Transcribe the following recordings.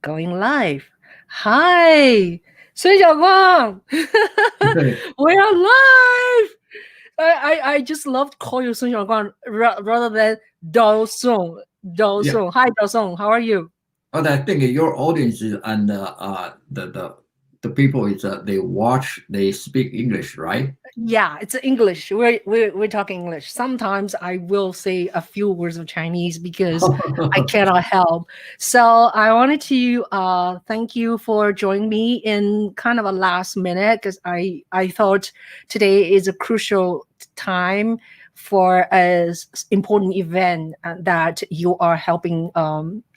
going live. Hi, 孙小光. We are live. I just love to call you 孙小光rather than Dao Song. Yeah. Hi, Dao Song. How are you? But I think your audience and the people is they speak English, right? Yeah, it's English. We're talking English. Sometimes I will say a few words of Chinese because I cannot help. So I wanted to thank you for joining me in kind of a last minute because I thought today is a crucial time for an important event that you are helping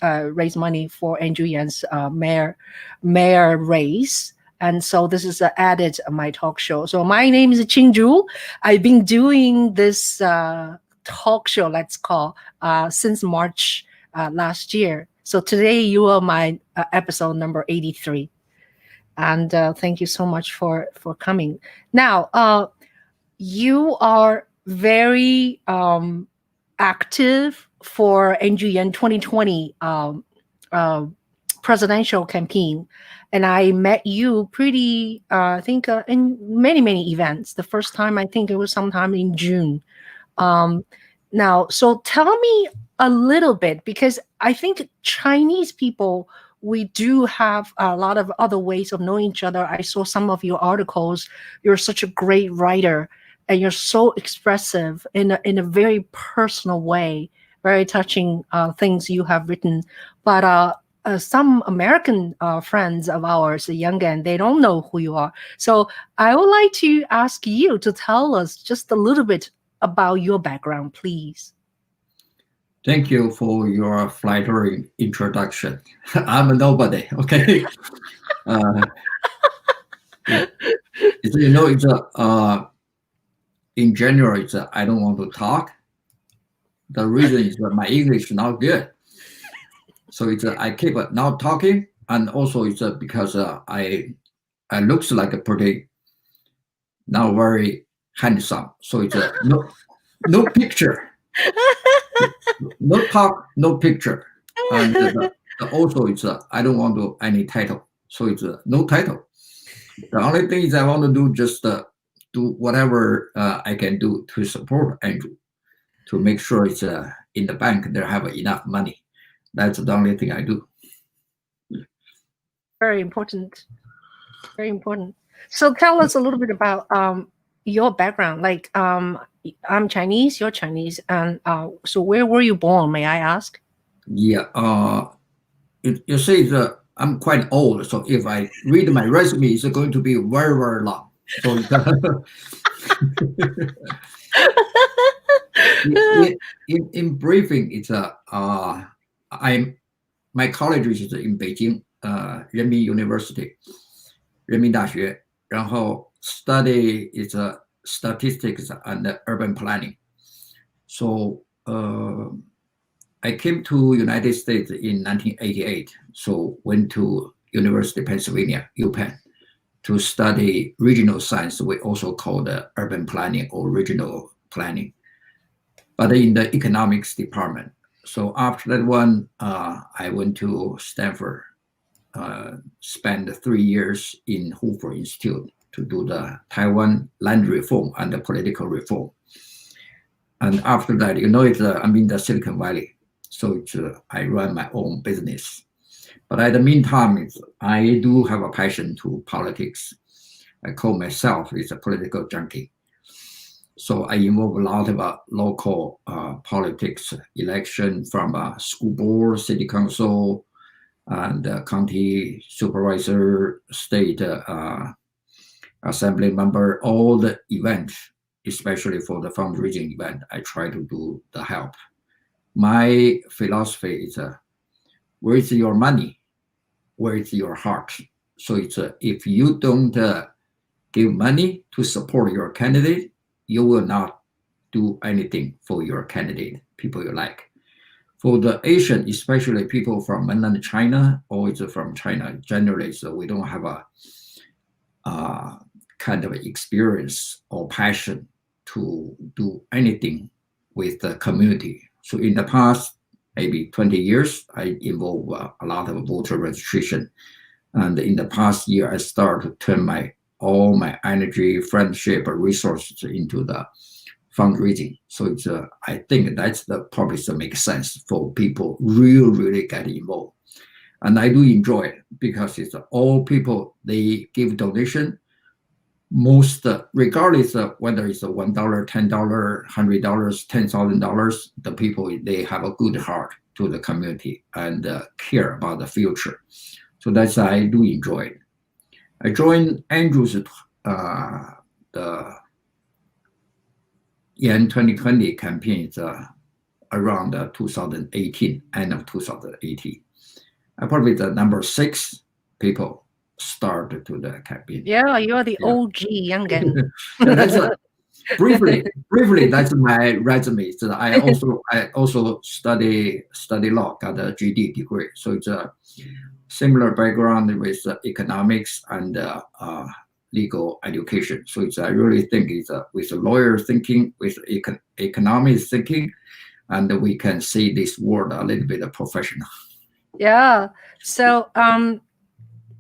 raise money for Andrew Yan's mayor race. And so this is added my talk show. So my name is Ching Juhl. I've been doing this talk show, let's call, since March last year. So today you are my episode number 83. And thank you so much for coming. Now, you are very active for NGN 2020 presidential campaign. And I met you pretty, I think, in many events. The first time, I think it was sometime in June. Now, so tell me a little bit, because I think Chinese people, we do have a lot of other ways of knowing each other. I saw some of your articles. You're such a great writer, and you're so expressive in a very personal way, very touching things you have written. But some American friends of ours, young and they don't know who you are. So I would like to ask you to tell us just a little bit about your background, please. Thank you for your flattering introduction. I'm a nobody. Okay. In general, I don't want to talk. The reason is that my English is not good. So I keep not talking, and also it's because I looks like a pretty not very handsome. So it's no picture, no talk, no picture, and also I don't want to any title. So it's no title. The only thing is I want to do just do whatever I can do to support Andrew, to make sure it's in the bank they have enough money. That's the only thing I do. Very important. Very important. So tell us a little bit about your background. Like, I'm Chinese, you're Chinese. And so where were you born, may I ask? Yeah. You say that I'm quite old. So if I read my resume, it's going to be very, very long. So in briefing, it's my college is in Beijing, Renmin University, Renmin 大学，然后 study is statistics and urban planning. So I came to United States in 1988. So went to University of Pennsylvania, UPenn, to study regional science. We also call the urban planning or regional planning, but in the economics department. So after that one, I went to Stanford, spent 3 years in Hoover Institute to do the Taiwan land reform and the political reform. And after that, I'm in the Silicon Valley. So I run my own business. But at the meantime, I do have a passion to politics. I call myself a political junkie. So I involve a lot of local politics, election from school board, city council, and county supervisor, state assembly member, all the events, especially for the fundraising event, I try to do the help. My philosophy is, where is your money? Where is your heart? So it's if you don't give money to support your candidate, you will not do anything for your candidate, people you like. For the Asian, especially people from mainland China or it's from China, generally, so we don't have a kind of experience or passion to do anything with the community. So in the past, maybe 20 years, I involve a lot of voter registration. And in the past year, I started to turn all my energy, friendship, resources into the fundraising. So it's I think that's the probably makes sense for people really get involved. And I do enjoy it because it's all people, they give donation. Most, regardless of whether it's $1, $10, $100, $10,000, the people, they have a good heart to the community and care about the future. So that's, I do enjoy it. I joined Andrew's the Yan 2020 campaign around 2018, end of 2018. I probably the number 6 people started to the campaign. Yeah, you're the OG youngin. That's briefly. That's my resume. So I also study law, got a GD degree. So it's a similar background with economics and legal education. So it's I really think it's with lawyer thinking, with economics thinking, and we can see this world a little bit professional. Yeah. So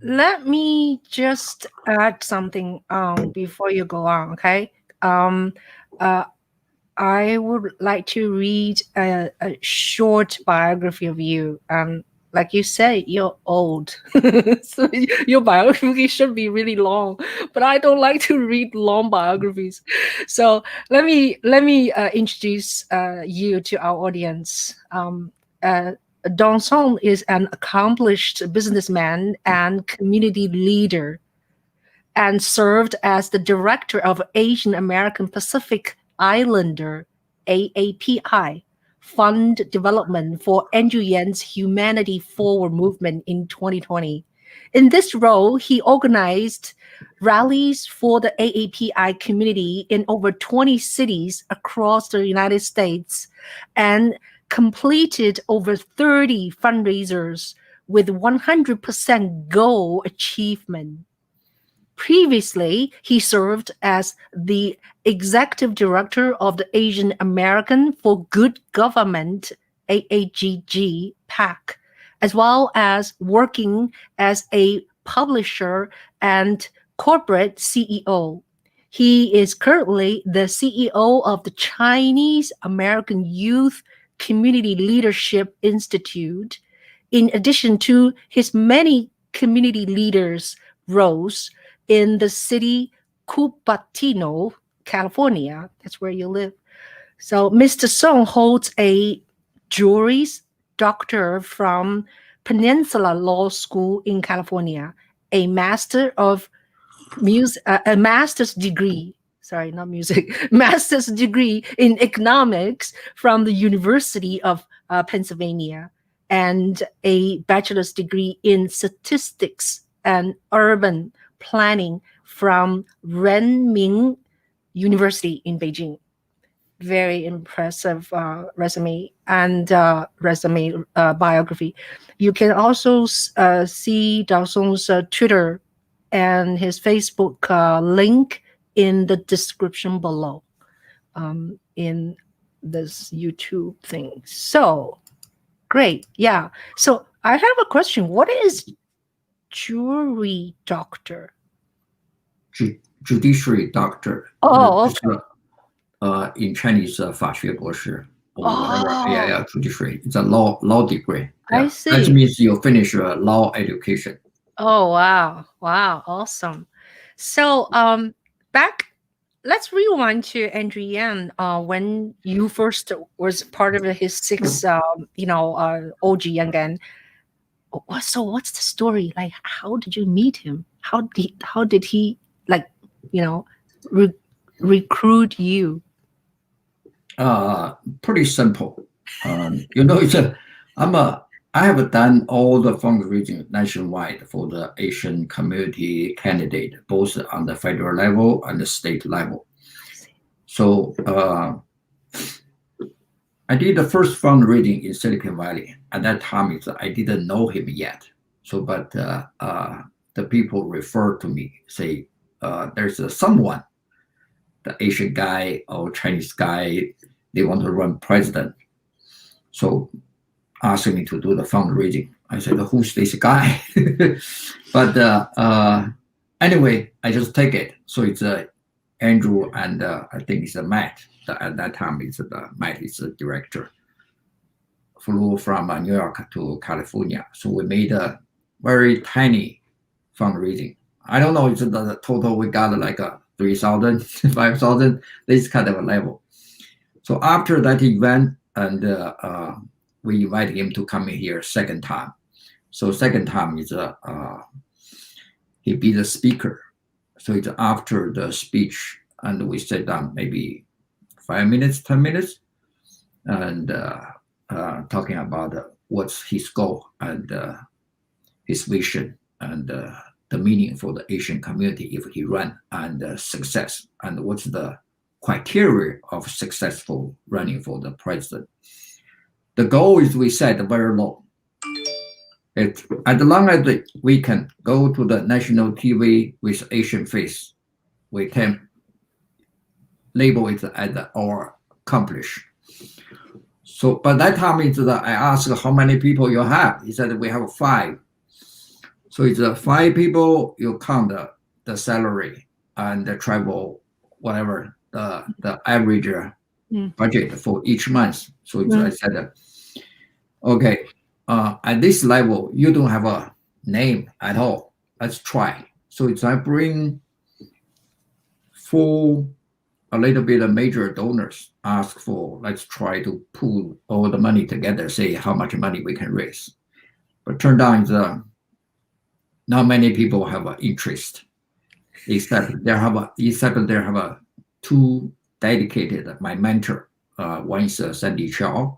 let me just add something before you go on, okay? I would like to read a short biography of you. Like you said, you're old, so your biography should be really long. But I don't like to read long biographies, so let me introduce you to our audience. Dong Song is an accomplished businessman and community leader, and served as the director of Asian American Pacific Islander AAPI Fund Development for Andrew Yan's Humanity Forward movement in 2020. In this role, he organized rallies for the AAPI community in over 20 cities across the United States and completed over 30 fundraisers with 100% goal achievement. Previously, he served as the executive director of the Asian American for Good Government AAGG PAC, as well as working as a publisher and corporate CEO. He is currently the CEO of the Chinese American Youth Community Leadership Institute. In addition to his many community leaders roles in the city Cupertino, California, that's where you live. So Mr. Song holds a Juris Doctor from Peninsula Law School in California, a master's degree in economics from the University of Pennsylvania, and a bachelor's degree in statistics and urban planning from Renmin University in Beijing. Very impressive resume and biography. You can also see Dao Song's Twitter and his Facebook link in the description below in this YouTube thing. So great. Yeah. So I have a question. What is Juris Doctor? Judiciary doctor. Oh, okay. In Chinese, 法学博士. Oh. Yeah, judiciary. It's a law degree. Yeah. I see. That means you finish your law education. Oh, wow. Wow. Awesome. So let's rewind to Andrew Yan when you first was part of his 6 OG Yangan. So what's the story? Like, how did you meet him? How did he recruit you? Pretty simple. I have done all the fundraising nationwide for the Asian community candidate, both on the federal level and the state level. So I did the first fundraising in Silicon Valley. At that time, I didn't know him yet. So, but the people referred to me, say, there's someone, the Asian guy or Chinese guy, they want to run president. So asked me to do the fundraising. I said, who's this guy? But anyway, I just take it. So it's Andrew and I think it's Matt. At that time, Matt is the director. Flew from New York to California. So we made a very tiny fundraising. I don't know if the total we got like 3,000, 5,000, this kind of a level. So after that event, and we invited him to come in here second time. So second time is he be the speaker. So it's after the speech, and we sit down maybe 5 minutes, 10 minutes, and talking about what's his goal and his vision and the meaning for the Asian community if he run, and success, and what's the criteria of successful running for the president. The goal is we set very low. As long as we can go to the national TV with Asian face, we can label it as our accomplish. So, but that time is I asked how many people you have. He said we have 5. So it's 5 people. You count the salary and the travel, whatever the average budget for each month. So I said, okay, at this level you don't have a name at all. Let's try. So I bring 4 a little bit of major donors, ask for, let's try to pool all the money together, say how much money we can raise. But turned out not many people have an interest, except there have 2 dedicated, my mentor. One is Sandy Chow.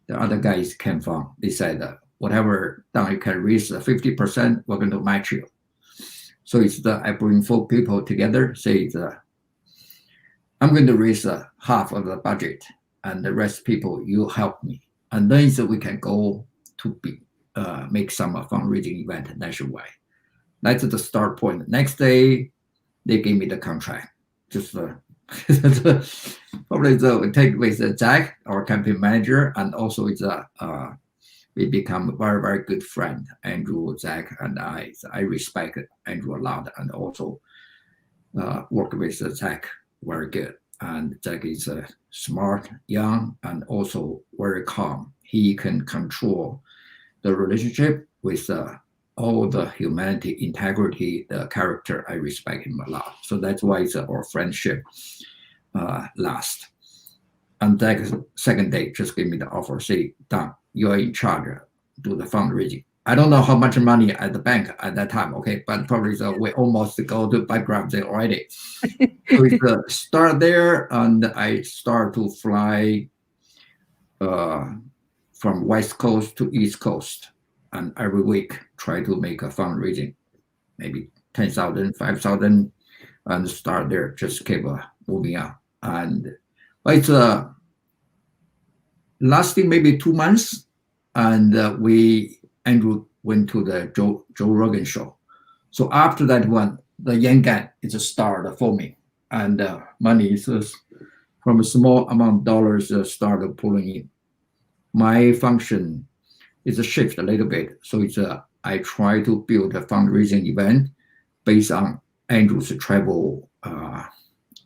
The other guys came from, they said, whatever down you can raise 50%, we're going to match you. So I bring 4 people together, say I'm going to raise half of the budget, and the rest people, you help me. And then we can go to make some fundraising event nationwide. That's the start point. Next day, they gave me the contract. Just probably we take with Jack, our campaign manager, and also we become very, very good friend, Andrew, Jack, and I. So I respect Andrew a lot, and also work with Jack very good. And Jack is smart, young, and also very calm. He can control the relationship with all the humanity, integrity, the character. I respect him a lot. So that's why our friendship lasts. And Jack, second day, just gave me the offer, say, Don, you're in charge, do the fundraising. I don't know how much money at the bank at that time, okay, but probably we almost go to bankruptcy already. So we start there, and I start to fly from West Coast to East Coast, and every week try to make a fundraising, maybe 10,000, 5,000, and start there, just keep moving on. And it's lasting maybe 2 months, and Andrew went to the Joe Rogan show. So after that one, the Yang Gang is a start for me, and money is from a small amount of dollars started pulling in. My function is a shift a little bit. So I try to build a fundraising event based on Andrew's travel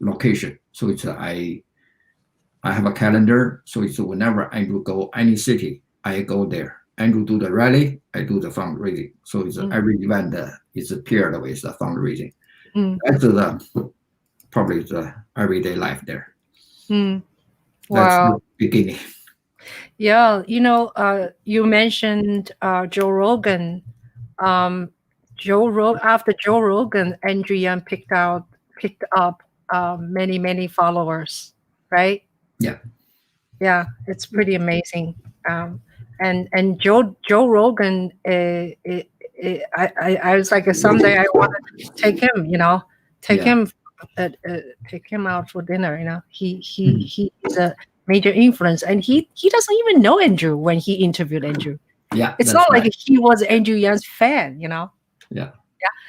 location. So I have a calendar. So whenever Andrew go any city, I go there. Andrew do the rally, I do the fundraising. So every event is paired with the fundraising. That's probably the everyday life there. Wow. That's the beginning. Yeah, you mentioned Joe Rogan. After Joe Rogan, Andrew Yang picked up many followers, right? Yeah. Yeah, it's pretty amazing. And Joe Rogan, I was like, someday I want to take him, take him out for dinner. He's a major influence, and he doesn't even know Andrew when he interviewed Andrew. Yeah, it's not like he was Andrew Yang's fan, Yeah.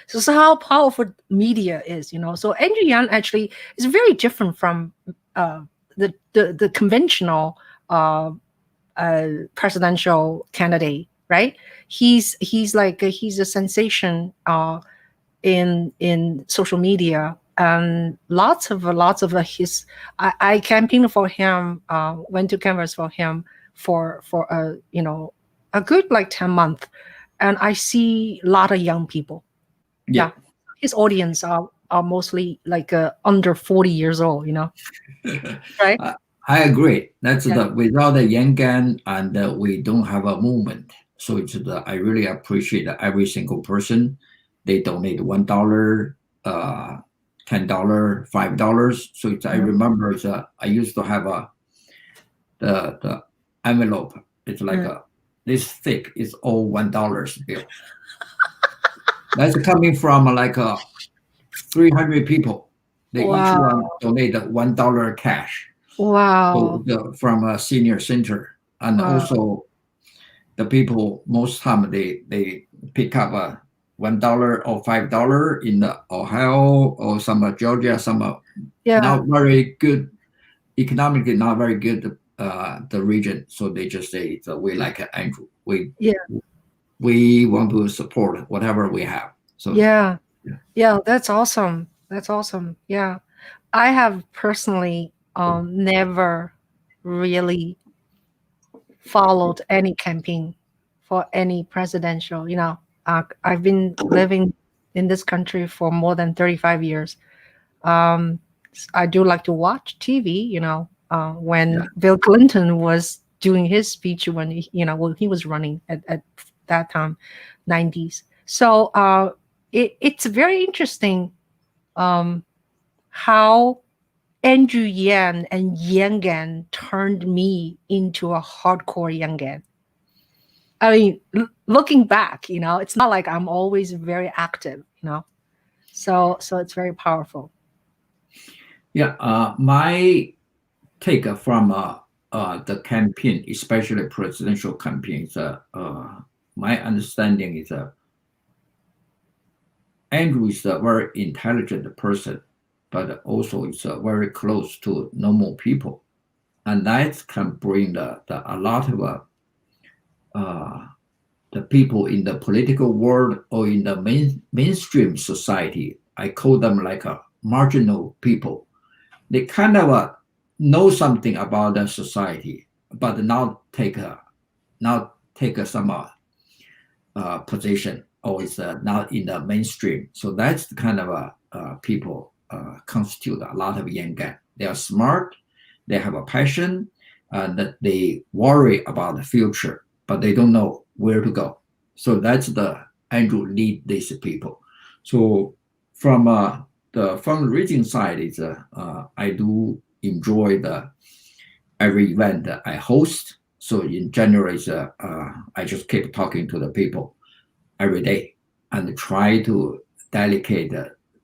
So how powerful media is, So Andrew Yang actually is very different from the conventional presidential candidate, right? He's he's a sensation in social media, and lots of his. I campaigned for him, went to canvas for him for a a good like 10 months, and I see a lot of young people. Yeah, his audience are mostly like under 40 years old, right? I agree. That's Yeah. without the Yang Gan, and we don't have a movement. So it's I really appreciate that every single person. They donate $1, $10, $5. So I remember I used to have the envelope. It's like this thick. It's all $1 bill. That's coming from like 300 people. They each Wow. one donate $1 cash. Wow. So from a senior center, and Wow. also the people most time they pick up a $1 or $5 in the Ohio or some Georgia, some not very good economically, not very good the region. So they just say, so we like Andrew. We want to support whatever we have. So yeah, that's awesome. That's awesome. Yeah, I have personally never really followed any campaign for any presidential. I've been living in this country for more than 35 years. Um, I do like to watch TV. When Bill Clinton was doing his speech, when when he was running at that time, 90s. So it's very interesting how Andrew Yan and Yangan turned me into a hardcore Yangan. I mean, looking back, it's not like I'm always very active, So it's very powerful. Yeah, my take from the campaign, especially presidential campaigns, my understanding is Andrew is a very intelligent person, but also is very close to normal people, and that can bring a lot of the people in the political world or in the mainstream society. I call them like a marginal people. They kind of know something about the society, but not take some position, or is not in the mainstream. So that's the kind of people constitute a lot of young guys. They are smart, they have a passion, and they worry about the future, but they don't know where to go. So that's the Andrew lead these people. So from the fundraising side, is I do enjoy every event that I host. So in January, I just keep talking to the people every day and try to delegate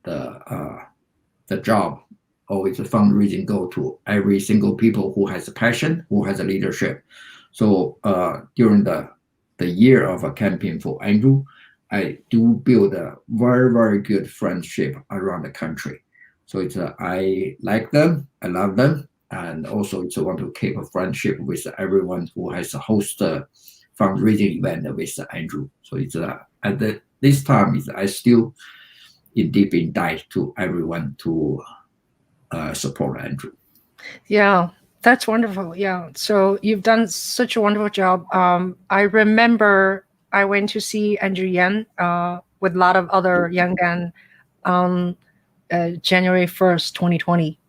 the job, always the fundraising go to every single people who has a passion, who has a leadership. So during the year of a campaign for Andrew, I do build a very, very good friendship around the country. So I like them, I love them, and also it's want to keep a friendship with everyone who has a host fundraising event with Andrew. So it's at this time I still in deep in dive to everyone to support Andrew. Yeah, that's wonderful. Yeah, so you've done such a wonderful job. I remember I went to see Andrew Yan with a lot of other young men on January 1st, 2020.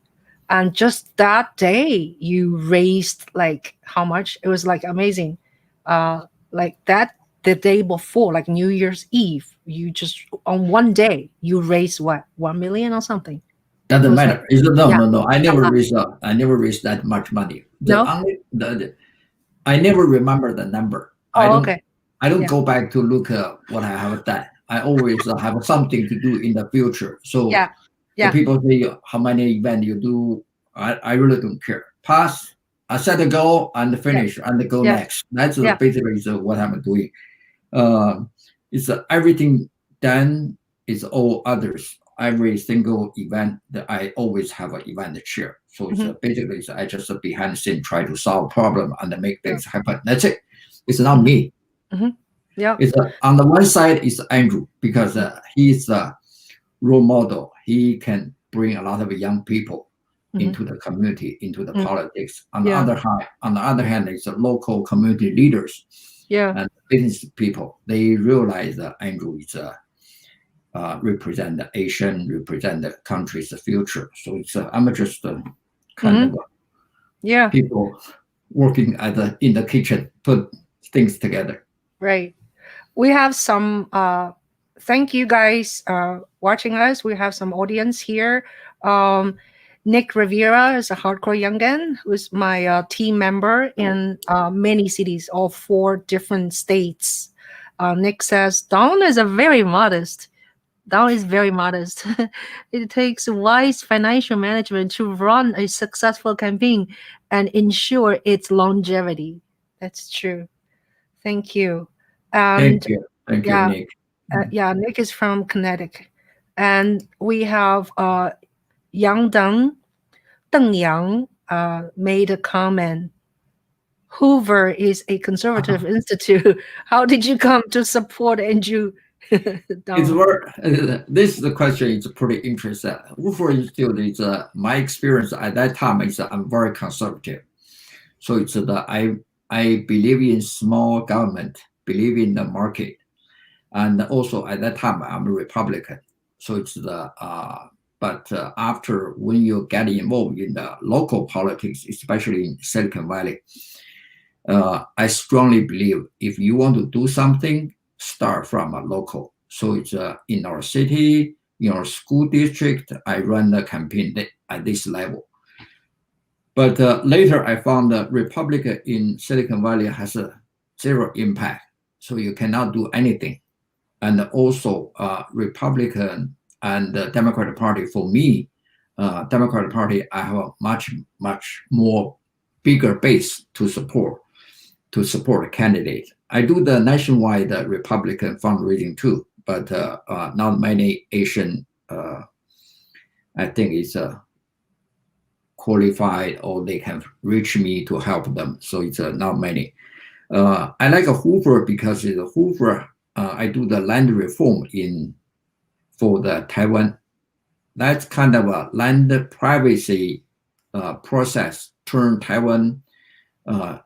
And just that day, you raised like how much? It was like amazing. Like that, the day before, like New Year's Eve, you just on one day you raised what, 1 million or something. Doesn't matter. Yeah. No. I never raised that much money. No? I never remember the number. Oh, okay. I don't Yeah. go back to look what I have done. I always have something to do in the future. So Yeah. the people say how many events you do, I really don't care. Pass, I set a goal and finish and go next. That's basically what I'm doing. It's everything done is all others. Every single event that I always have an event chair. So it's basically I just behind the scene try to solve problem and make things happen. That's it. It's not me. Yeah. It's on the one side is Andrew because he's the role model. He can bring a lot of young people into the community, into the politics. On the other hand, it's the local community leaders and business people. They realize that Andrew is represent the Asian, represent the country's future. So it's I'm just kind of people working in the kitchen, put things together. Right. We have some. Thank you guys watching us. We have some audience here. Nick Rivera is a hardcore youngin who's my team member in many cities, all 4 different states. Nick says Don is very modest. It takes wise financial management to run a successful campaign and ensure its longevity. That's true. Thank you. And Thank you, Nick. Nick is from Connecticut. And we have Yang Deng Yang made a comment. Hoover is a conservative institute. How did you come to support Andrew? This the question is pretty interesting. Hoover Institute is my experience at that time is I'm very conservative. So it's I believe in small government, believe in the market, and also at that time I'm a Republican. So it's but after when you get involved in the local politics, especially in Silicon Valley, I strongly believe if you want to do something, start from a local. So it's in our city, in our school district, I run the campaign at this level. But later I found that Republican in Silicon Valley has a 0 impact. So you cannot do anything. And also Republican and the Democratic Party, for me, Democratic Party, I have a much more bigger base to support a candidate. I do the nationwide Republican fundraising too, but not many Asian, I think it's qualified or they can reach me to help them. So it's not many. I like a Hoover because it's a Hoover. I do the land reform for the Taiwan. That's kind of a land privacy process, turn Taiwan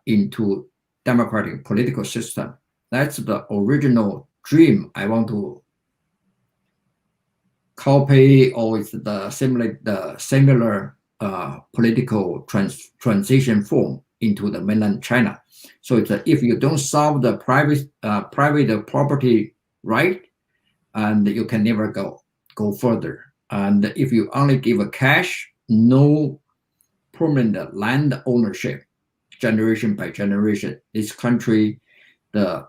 into democratic political system. That's the original dream I want to copy, or it's the similar political transition form into the mainland China. So it's if you don't solve the private property right, and you can never go further. And if you only give a cash, no permanent land ownership, generation by generation, this country, the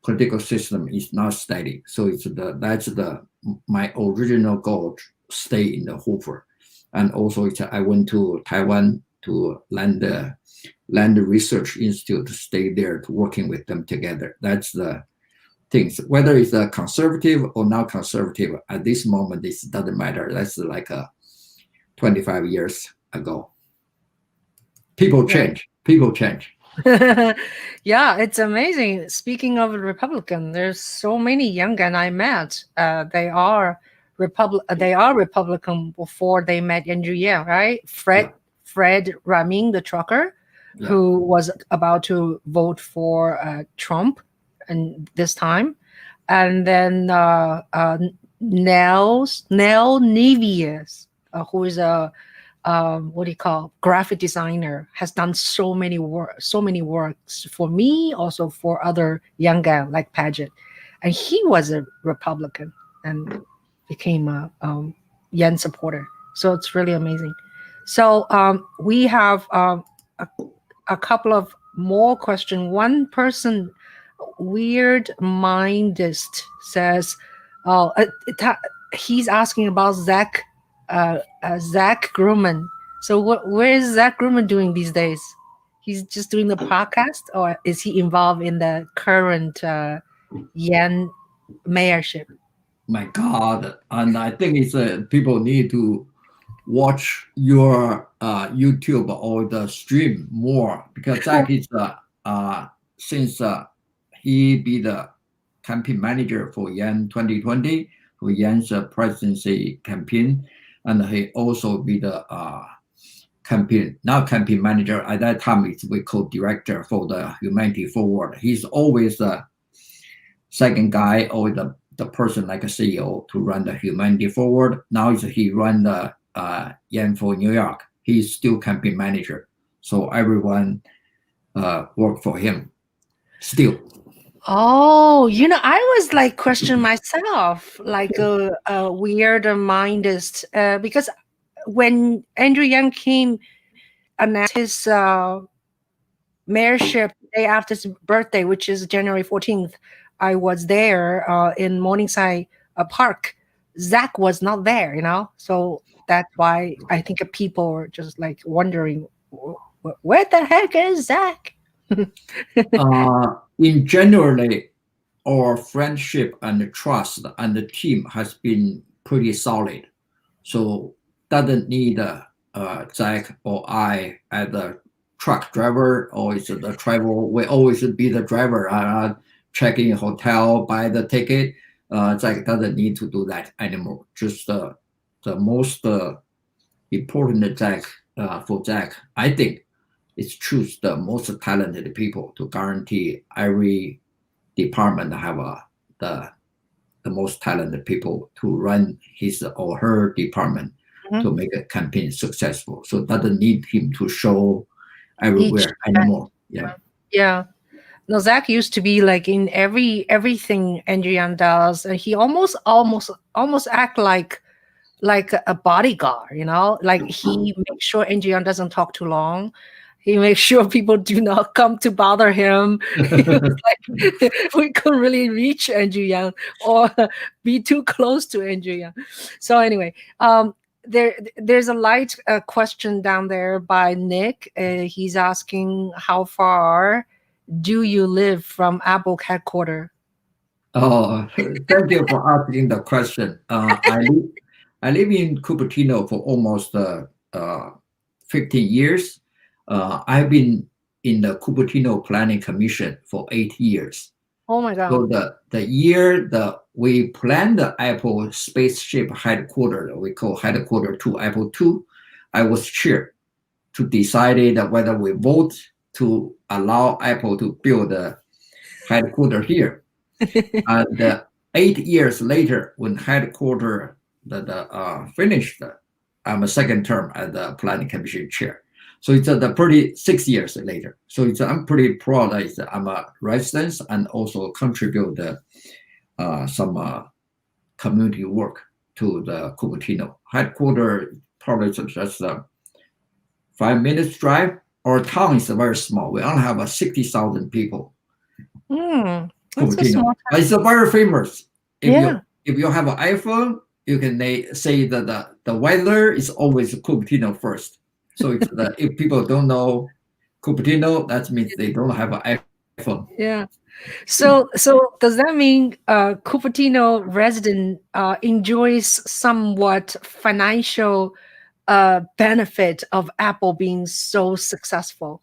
political system is not steady. So that's my original goal, stay in the Hoover. And also I went to Taiwan to land research institute to stay there to working with them together. That's the things. Whether it's a conservative or not conservative, at this moment, this doesn't matter. That's like 25 years ago. People change. Yeah, it's amazing. Speaking of Republican, there's so many young and I met. They are Republican before they met Andrew Yang, right? Fred Renmin, the trucker, who was about to vote for Trump and this time. And then Nell Nevius, who is a graphic designer, has done so many works for me, also for other young guys like Paget. And he was a Republican and became a Yen supporter. So it's really amazing. So we have a couple of more questions. One person, Weird Mindist, says, he's asking about Zach Grumman. So where is Zach Grumman doing these days? He's just doing the podcast, or is he involved in the current Yen mayorship? My God, and I think it's people need to watch your YouTube or the stream more because Zach is since he be the campaign manager for Yan 2020 for Yan's presidency campaign, and he also be the campaign manager at that time. We call director for the Humanity Forward. He's always the second guy or the person like a CEO to run the Humanity Forward. Now he run the Yan for New York. He's still campaign manager, so everyone work for him still. Oh, I was like question myself, like a weird mindist, because when Andrew Yang came announced his mayorship day after his birthday, which is January 14th, I was there in Morningside Park. Zach was not there, so that's why I think people were just like wondering, where the heck is Zach? In generally, our friendship and trust and the team has been pretty solid, so doesn't need Zach or I as the truck driver or is the travel. We always be the driver, check in hotel, buy the ticket. Zach doesn't need to do that anymore. Just the most important Zach for Zach, I think, is choose the most talented people to guarantee every department have the most talented people to run his or her department to make a campaign successful. So it doesn't need him to show everywhere anymore. Yeah. No, Zach used to be like in everything Andrew Yang does, and he almost act like a bodyguard, like he makes sure Andrew Yang doesn't talk too long. He makes sure people do not come to bother him. We couldn't really reach Andrew Yang or be too close to Andrew Yang. So anyway, there's a light question down there by Nick. He's asking, how far do you live from Apple headquarters? Oh, thank you for asking the question. I live in Cupertino for almost 15 years. I've been in the Cupertino Planning Commission for 8 years. Oh my God! So the year that we planned the Apple spaceship headquarters, we call headquarters 2 Apple 2, I was chair to decide whether we vote to allow Apple to build the headquarters here. And 8 years later, when headquarters finished, I'm a second term as the Planning Commission chair. So it's the pretty 6 years later. So I'm pretty proud that I'm a resident and also contribute some community work to the Cupertino headquarters. Probably just 5 minutes drive. Our town is very small. We only have 60,000 people. That's a small town. It's very famous. If you have an iPhone, you can say that the weather is always Cupertino first. So if people don't know Cupertino, that means they don't have an iPhone. Yeah. So does that mean Cupertino resident enjoys somewhat financial benefit of Apple being so successful?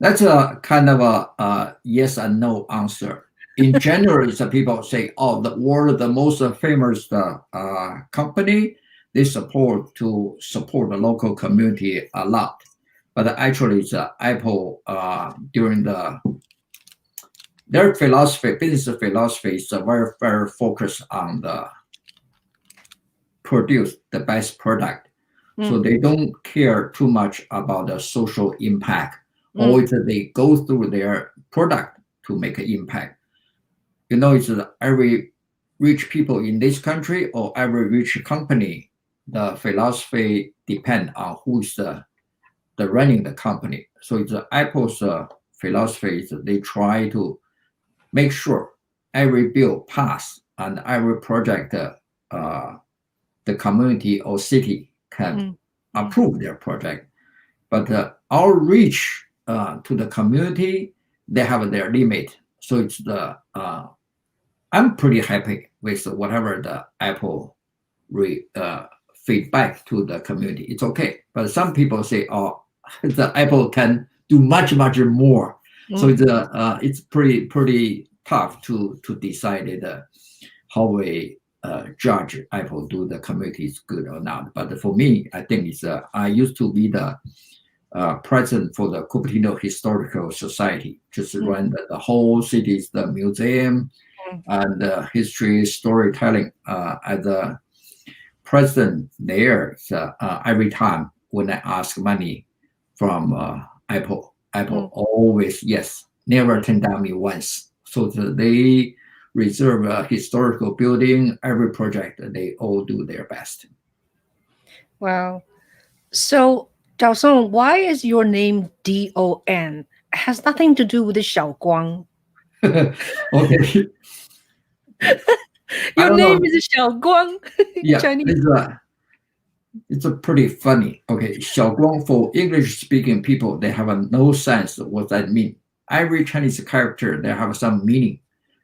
That's a kind of a yes and no answer. In general, people say, "Oh, the most famous company." They support the local community a lot, but actually, it's Apple during their business philosophy is very focused on produce the best product. So they don't care too much about the social impact, or they go through their product to make an impact. It's every rich people in this country or every rich company. The philosophy depends on who's the running the company. So it's Apple's philosophy is they try to make sure every bill pass and every project the community or city can approve their project. But our reach to the community, they have their limit. So it's I'm pretty happy with whatever the Apple feedback to the community. It's okay. But some people say, oh, the Apple can do much more. So it's pretty tough to decide how we judge Apple do the community is good or not. But for me, I think it's I used to be the president for the Cupertino Historical Society, just run the whole city's the museum and history storytelling. As a president there, every time when I ask money from Apple always yes, never turned down me once. So they reserve a historical building, every project, they all do their best. Wow. So, Zhao Song, why is your name Don? It has nothing to do with the Xiaoguang. Okay. Your name is Xiaoguang. Yeah, Chinese. It's a pretty funny. Okay, Xiaoguang for English-speaking people, they have no sense of what that means. Every Chinese character, they have some meaning.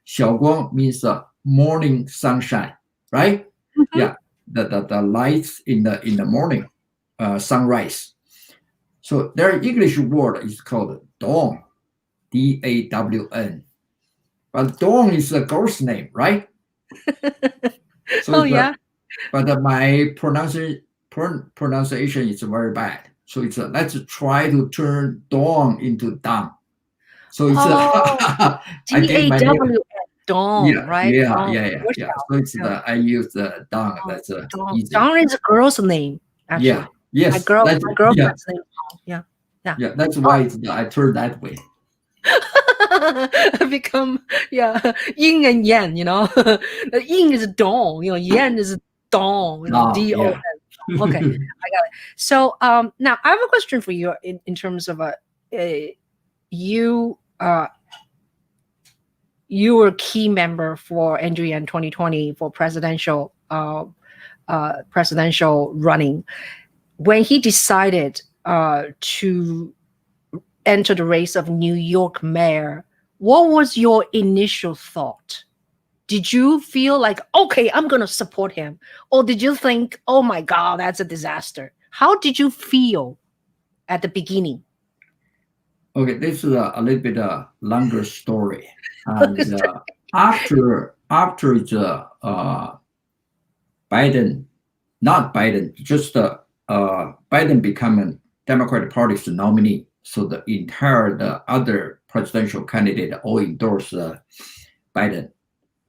Xiaoguang means morning sunshine, right? Yeah, the lights in the morning, sunrise. So their English word is called dawn, D-A-W-N. But dawn is a girl's name, right? So but my pronunciation is very bad. So it's let's try to turn dawn into dawn. So it's D-A-W-N, dawn, right? Yeah. So it's I use the dawn. That's easy. Dawn is a girl's name, actually. Yeah. Yes. My girlfriend's name. Yeah. That's why I turned that way. Become yin and yang, The yin is dawn, yang is dawn, D-O-N. Okay, I got it. So now I have a question for you in terms of you were a key member for Andrew Yang 2020 for presidential running. When he decided to enter the race of New York mayor, what was your initial thought? Did you feel like, okay, I'm going to support him? Or did you think, oh my God, that's a disaster? How did you feel at the beginning? Okay, this is a little bit longer story. And after the Biden becoming Democratic Party's nominee, so the other presidential candidate all endorsed Biden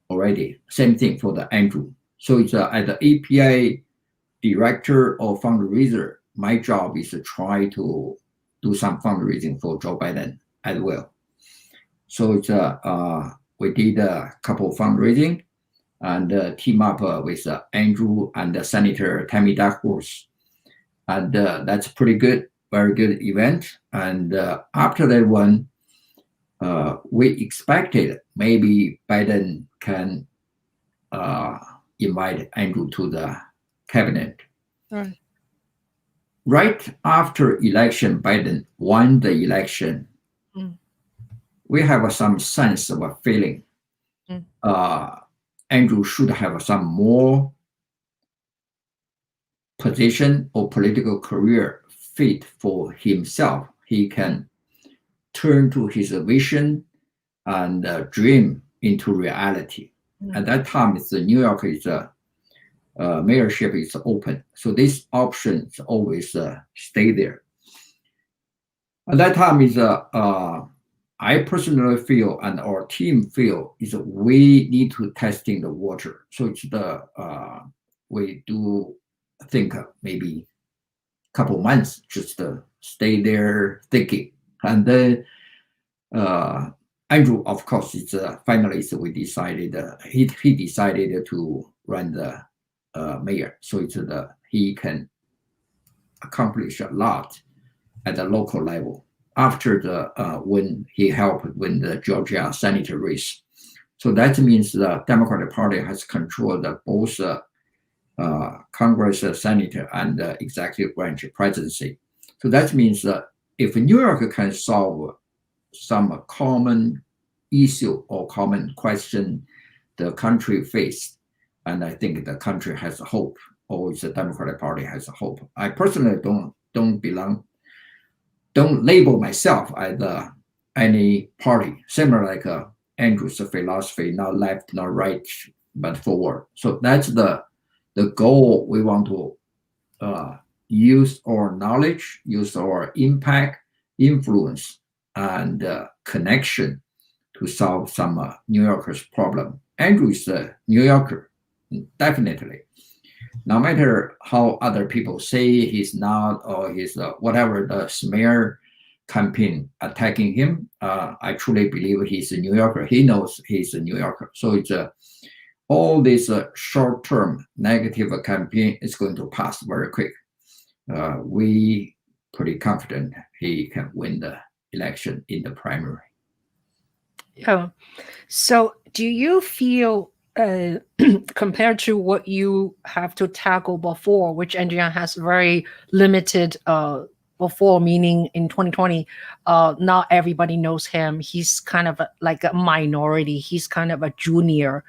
already. Same thing for the Andrew. So it's as the AAPI director or fundraiser, my job is to try to do some fundraising for Joe Biden as well. So it's we did a couple of fundraising and team up with Andrew and Senator Tammy Duckworth, and that's pretty good, very good event. And after that one, we expected maybe Biden can invite Andrew to the cabinet. Right after election, Biden won the election. We have some sense of a feeling. Andrew should have some more position or political career fit for himself. He can turn to his vision and dream into reality. At that time, the New York is mayorship is open, so this option is always stay there. At that time, is I personally feel and our team feel is we need to testing the water. So it's we do think maybe a couple months just stay there thinking, and then Andrew, of course, it's finalist. We decided he decided to run the mayor, so it's he can accomplish a lot at the local level. After when he helped win the Georgia senator race, so that means the Democratic Party has controlled both Congress, Senate, and executive branch presidency. So that means that if New York can solve some common issue or common question the country faced, and I think the country has hope or the Democratic Party has a hope. I personally don't label myself as any party, similar like Andrew's philosophy, not left, not right, but forward. So that's the goal. We want to use our knowledge, use our impact, influence, and connection to solve some New Yorkers' problem. Andrew is a New Yorker, definitely. No matter how other people say he's not, or he's whatever the smear campaign attacking him, I truly believe he's a New Yorker. He knows he's a New Yorker. So it's all this short-term negative campaign is going to pass very quick. We pretty confident he can win the election in the primary. Yeah. So do you feel compared to what you have to tackle before, which Andrea has very limited before, meaning in 2020, not everybody knows him. He's kind of like a minority. He's kind of a junior.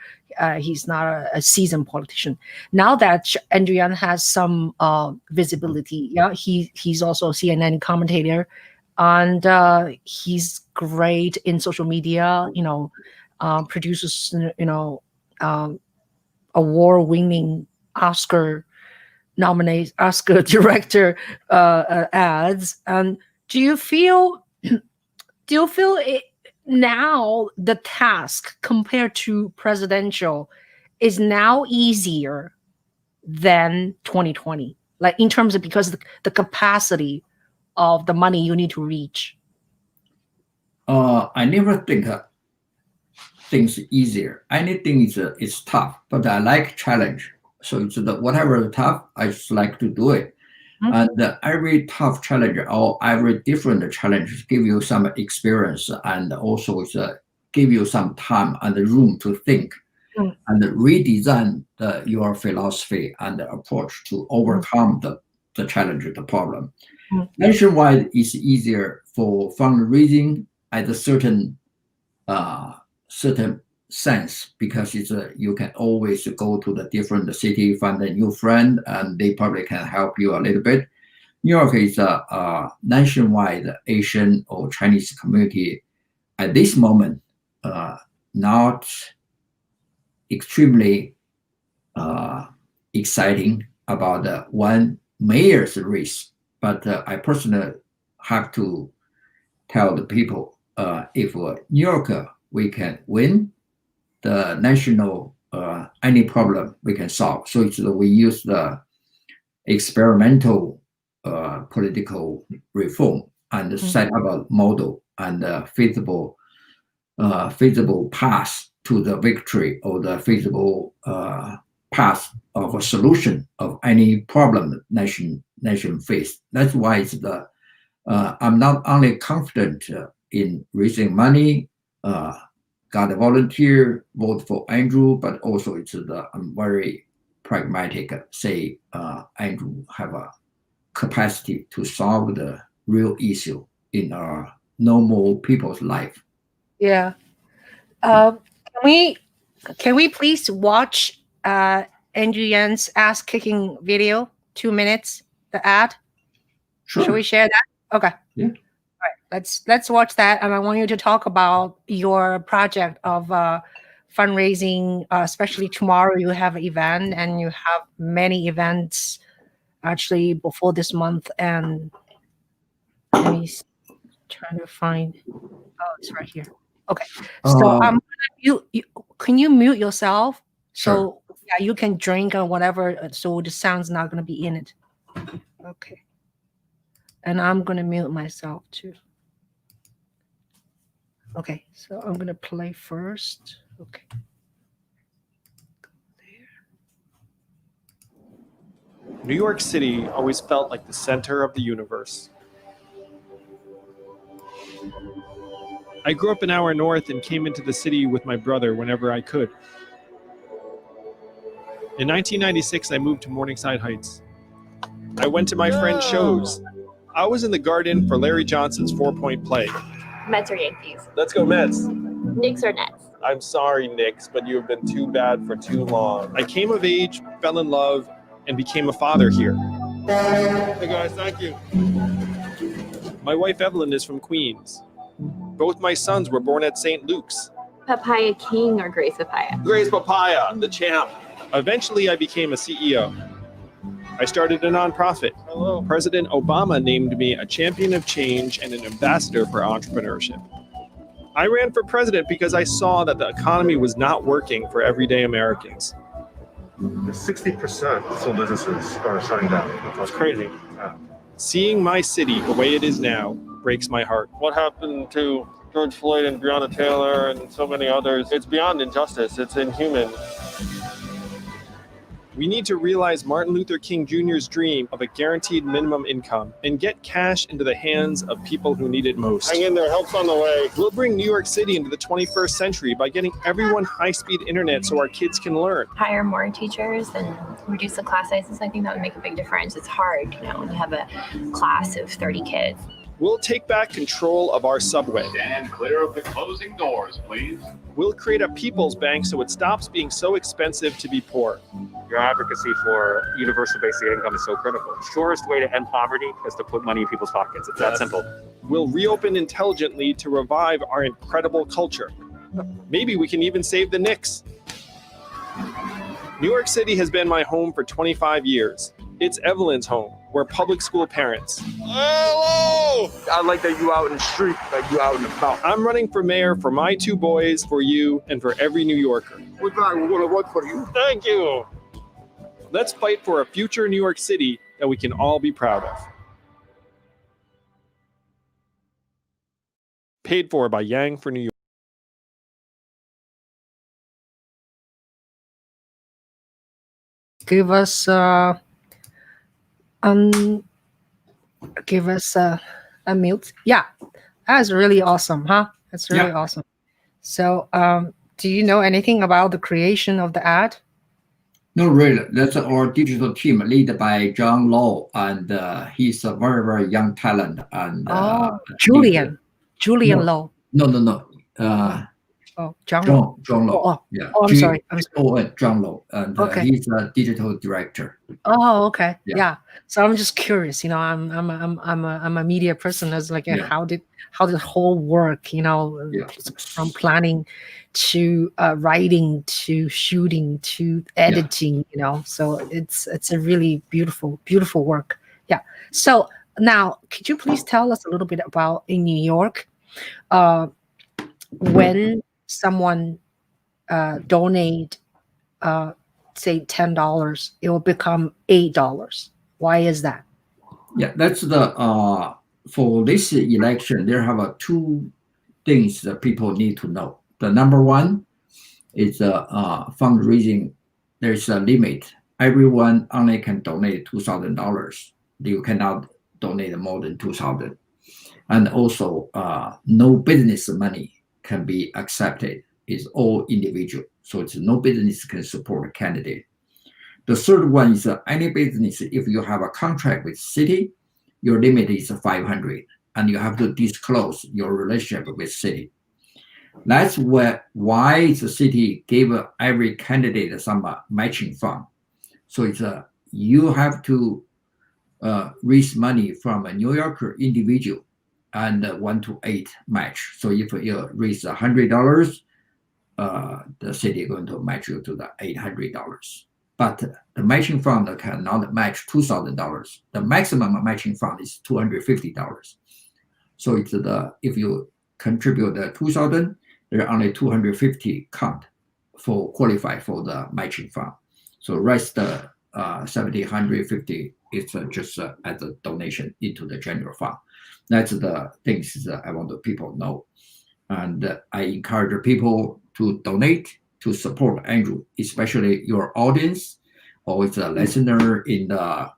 He's not a seasoned politician. Now that Andrea has some visibility, yeah, he's also a CNN commentator, and he's great in social media. Produces award-winning Oscar director ads. And do you feel it now, the task compared to presidential is now easier than 2020, like in terms of, because the capacity of the money you need to reach? I never think things easier. Anything is tough, but I like challenge. So it's whatever tough, I just like to do it. And every tough challenge or every different challenge give you some experience, and also give you some time and room to think and redesign your philosophy and approach to overcome the challenge, the problem. Nationwide is easier for fundraising at a certain sense, because you can always go to the different city, find a new friend, and they probably can help you a little bit. New York is a nationwide Asian or Chinese community at this moment, not extremely exciting about one mayor's race. But I personally have to tell the people, if New York we can win the national, any problem we can solve. So we use the experimental political reform and set up a model and a feasible path to the victory, or the feasible path of a solution of any problem nation face. That's why it's I'm not only confident in raising money, got a volunteer, vote for Andrew, but also I'm very pragmatic. Say Andrew have a capacity to solve the real issue in our normal people's life. Yeah. Can we please watch Andrew Yan's ass kicking video? 2 minutes, the ad. Sure. Should we share that? Okay. Yeah. All right. Let's watch that, and I want you to talk about your project of fundraising. Especially tomorrow, you have an event, and you have many events actually before this month. And let me trying to find. Oh, it's right here. Okay. So can you mute yourself? Sure. So yeah, you can drink or whatever. So the sound's not going to be in it. Okay. And I'm going to mute myself too. Okay, so I'm going to play first. Okay. New York City always felt like the center of the universe. I grew up an hour north and came into the city with my brother whenever I could. In 1996, I moved to Morningside Heights. I went to my friend's shows. I was in the garden for Larry Johnson's 4-point play. Mets or Yankees? Let's go Mets. Knicks or Nets? I'm sorry, Knicks, but you have been too bad for too long. I came of age, fell in love, and became a father here. Hey guys, thank you. My wife Evelyn is from Queens. Both my sons were born at St. Luke's. Papaya King or Grace Papaya? Grace Papaya, the champ. Eventually, I became a CEO. I started a nonprofit. Hello. President Obama named me a champion of change and an ambassador for entrepreneurship. I ran for president because I saw that the economy was not working for everyday Americans. 60% of small businesses are shutting down. That's crazy. Yeah. Seeing my city the way it is now breaks my heart. What happened to George Floyd and Breonna Taylor and so many others? It's beyond injustice. It's inhuman. We need to realize Martin Luther King Jr.'s dream of a guaranteed minimum income and get cash into the hands of people who need it most. Hang in there, help's on the way. We'll bring New York City into the 21st century by getting everyone high-speed internet so our kids can learn. Hire more teachers and reduce the class sizes. I think that would make a big difference. It's hard, when you have a class of 30 kids. We'll take back control of our subway. Stand clear of the closing doors, please. We'll create a people's bank so it stops being so expensive to be poor. Your advocacy for universal basic income is so critical. The surest way to end poverty is to put money in people's pockets. It's that simple. We'll reopen intelligently to revive our incredible culture. Maybe we can even save the Knicks. New York City has been my home for 25 years. It's Evelyn's home. We're public school parents. Hello! I like that you out in the street, like you out in the about. I'm running for mayor for my two boys, for you, and for every New Yorker. We're going to work for you. Thank you. Let's fight for a future New York City that we can all be proud of. Paid for by Yang for New York. Give us a mute. Yeah, that's really awesome, huh? That's really awesome. So, do you know anything about the creation of the ad? No, really. That's our digital team led by John Law, and he's a very, very young talent. And Julian no, Law. No. John Law. John Law. Oh, yeah. I'm sorry. John Law, and he's a digital director. Oh, okay. Yeah. Yeah. So I'm just curious. I'm a media person. I was like, how did the whole work? From planning to writing to shooting to editing. So it's a really beautiful work. Yeah. So now, could you please tell us a little bit about in New York, when someone donate say $10, it will become $8. Why is that? Yeah, that's the for this election there have two things that people need to know. The number one is fundraising. There's a limit. Everyone only can donate $2,000. You cannot donate more than $2,000. And also no business money can be accepted. It's all individual. So it's no business can support a candidate. The third one is any business, if you have a contract with city, your limit is 500 and you have to disclose your relationship with city. That's why the city gave every candidate some matching fund. So it's you have to raise money from a New Yorker individual and 1 to 8 match. So if you raise $100, the city is going to match you to the $800. But the matching fund cannot match $2,000. The maximum matching fund is $250. So it's if you contribute the $2,000, there are only $250 count for qualify for the matching fund. So rest $70, $150 is just as a donation into the general fund. That's the things that I want the people know. And I encourage people to donate to support Andrew, especially your audience or it's a listener in the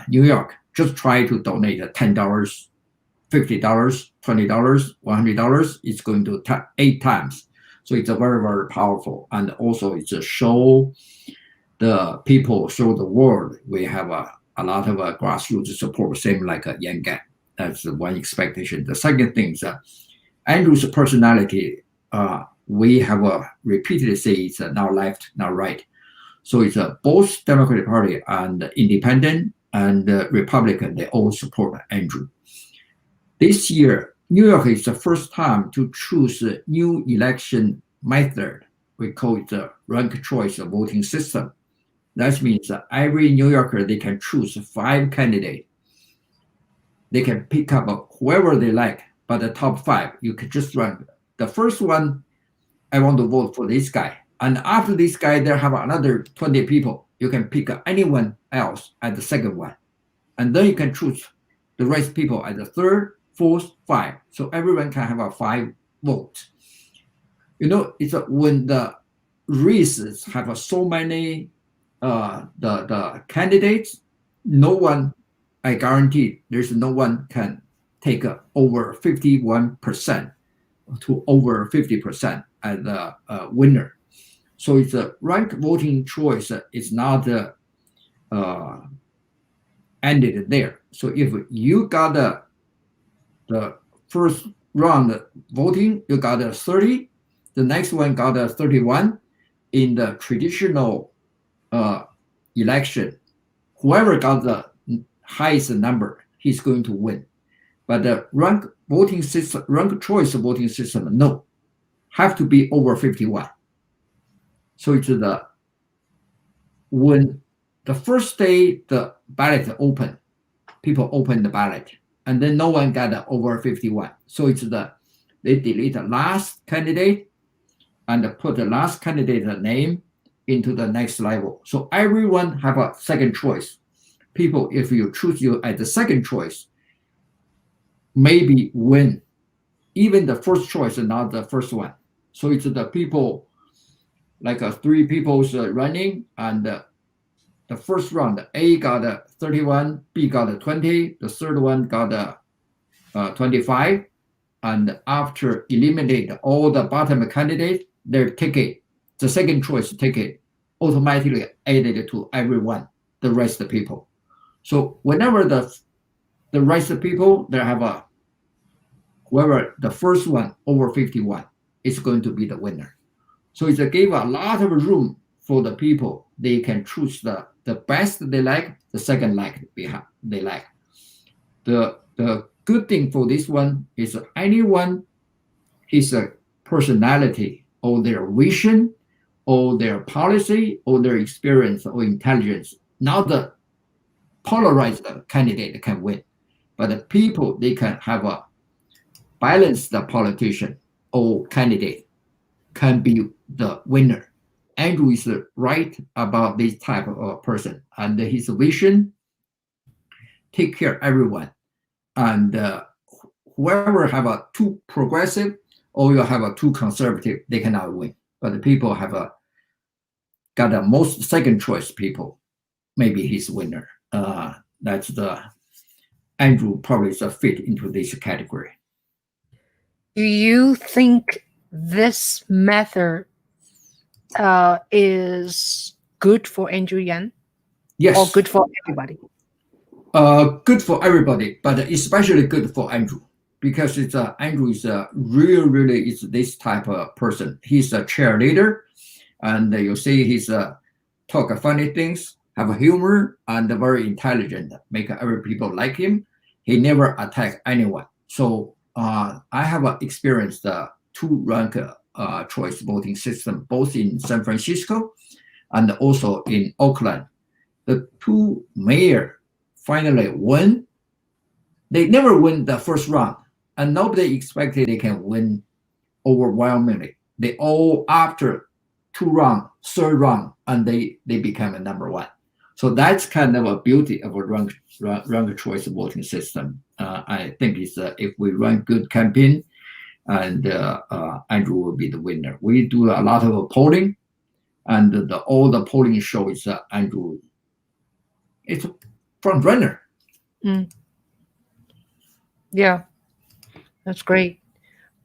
New York. Just try to donate $10, $50, $20, $100. It's going to 8 times. So it's a very, very powerful. And also it's a show the people, show the world we have a lot of grassroots support, same like Yang Gang. That's one expectation. The second thing is Andrew's personality, we have repeatedly say it's now left, now right. So it's both Democratic Party and Independent and Republican, they all support Andrew. This year, New York is the first time to choose a new election method. We call it the ranked choice voting system. That means that every New Yorker, they can choose 5 candidates. They can pick up whoever they like, but the top 5, you can just rank. The first one, I want to vote for this guy. And after this guy, there have another 20 people. You can pick anyone else at the second one. And then you can choose the rest people at the third, fourth, 5. So everyone can have a 5 votes. You know, it's when the races have so many the candidates, no one, I guarantee there's no one can take over 51% to over 50% as the winner. So it's a ranked voting choice is not ended there. So if you got the first round voting, you got 30, the next one got 31. In the traditional election, whoever got the highest number, he's going to win. But the ranked voting system, ranked choice voting system, no, have to be over 51. So it's when the first day the ballot open, people open the ballot, and then no one got over 51. So it's they delete the last candidate and put the last candidate name into the next level. So everyone have a second choice. People, if you choose you as the second choice, maybe win. Even the first choice is not the first one. So it's the people, like 3 people running, and the first round, A got 31, B got 20, the third one got 25. And after eliminate all the bottom candidates, their ticket, the second choice ticket, automatically added to everyone, the rest of the people. So whenever the rest of the people, they have whoever the first one over 51 is going to be the winner. So it gave a lot of room for the people. They can choose the best they like, the second they like. The good thing for this one is anyone is a personality or their vision or their policy or their experience or intelligence. Not the polarized candidate can win, but the people, they can have a balanced politician or candidate can be the winner. Andrew is right about this type of person, and his vision take care of everyone. And whoever have a too progressive or you have a too conservative, they cannot win. But the people have got the most second choice people, maybe he's winner. That's the Andrew probably is a fit into this category. Do you think this method is good for Andrew Yang? Yes. Or good for everybody? Good for everybody, but especially good for Andrew, because it's Andrew is really is this type of person. He's a cheerleader, and you see he's talk funny things, have humor, and very intelligent, make every people like him. He never attack anyone. So I have experienced the 2 rank choice voting system, both in San Francisco and also in Oakland. The 2 mayor finally win. They never win the first round, and nobody expected they can win overwhelmingly. They all after 2 rounds, 3rd round, and they become a number 1. So that's kind of a beauty of a ranked choice voting system. I think it's if we run good campaign, and Andrew will be the winner. We do a lot of polling, and all the polling shows Andrew. It's a front runner. Yeah, that's great.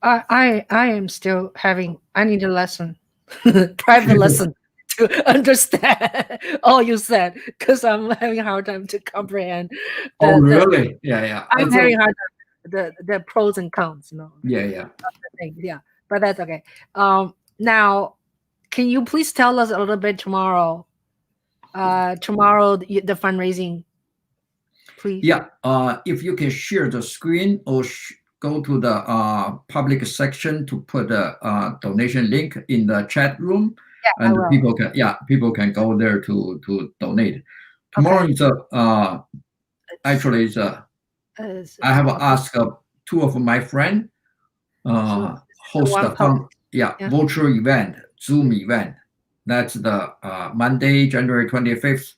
I am still having. I need a lesson, private lesson, to understand all you said, because I'm having a hard time to comprehend. Really? Yeah. I'm having a hard time the pros and cons. Yeah. Yeah, but that's okay. Now, can you please tell us a little bit tomorrow tomorrow the fundraising, please? Yeah. If you can share the screen or go to the public section to put a donation link in the chat room, Yeah, and I will. people can go there to donate. Tomorrow is actually is I have asked two of my friends host a virtual event, Zoom event. That's the Monday, January 25th,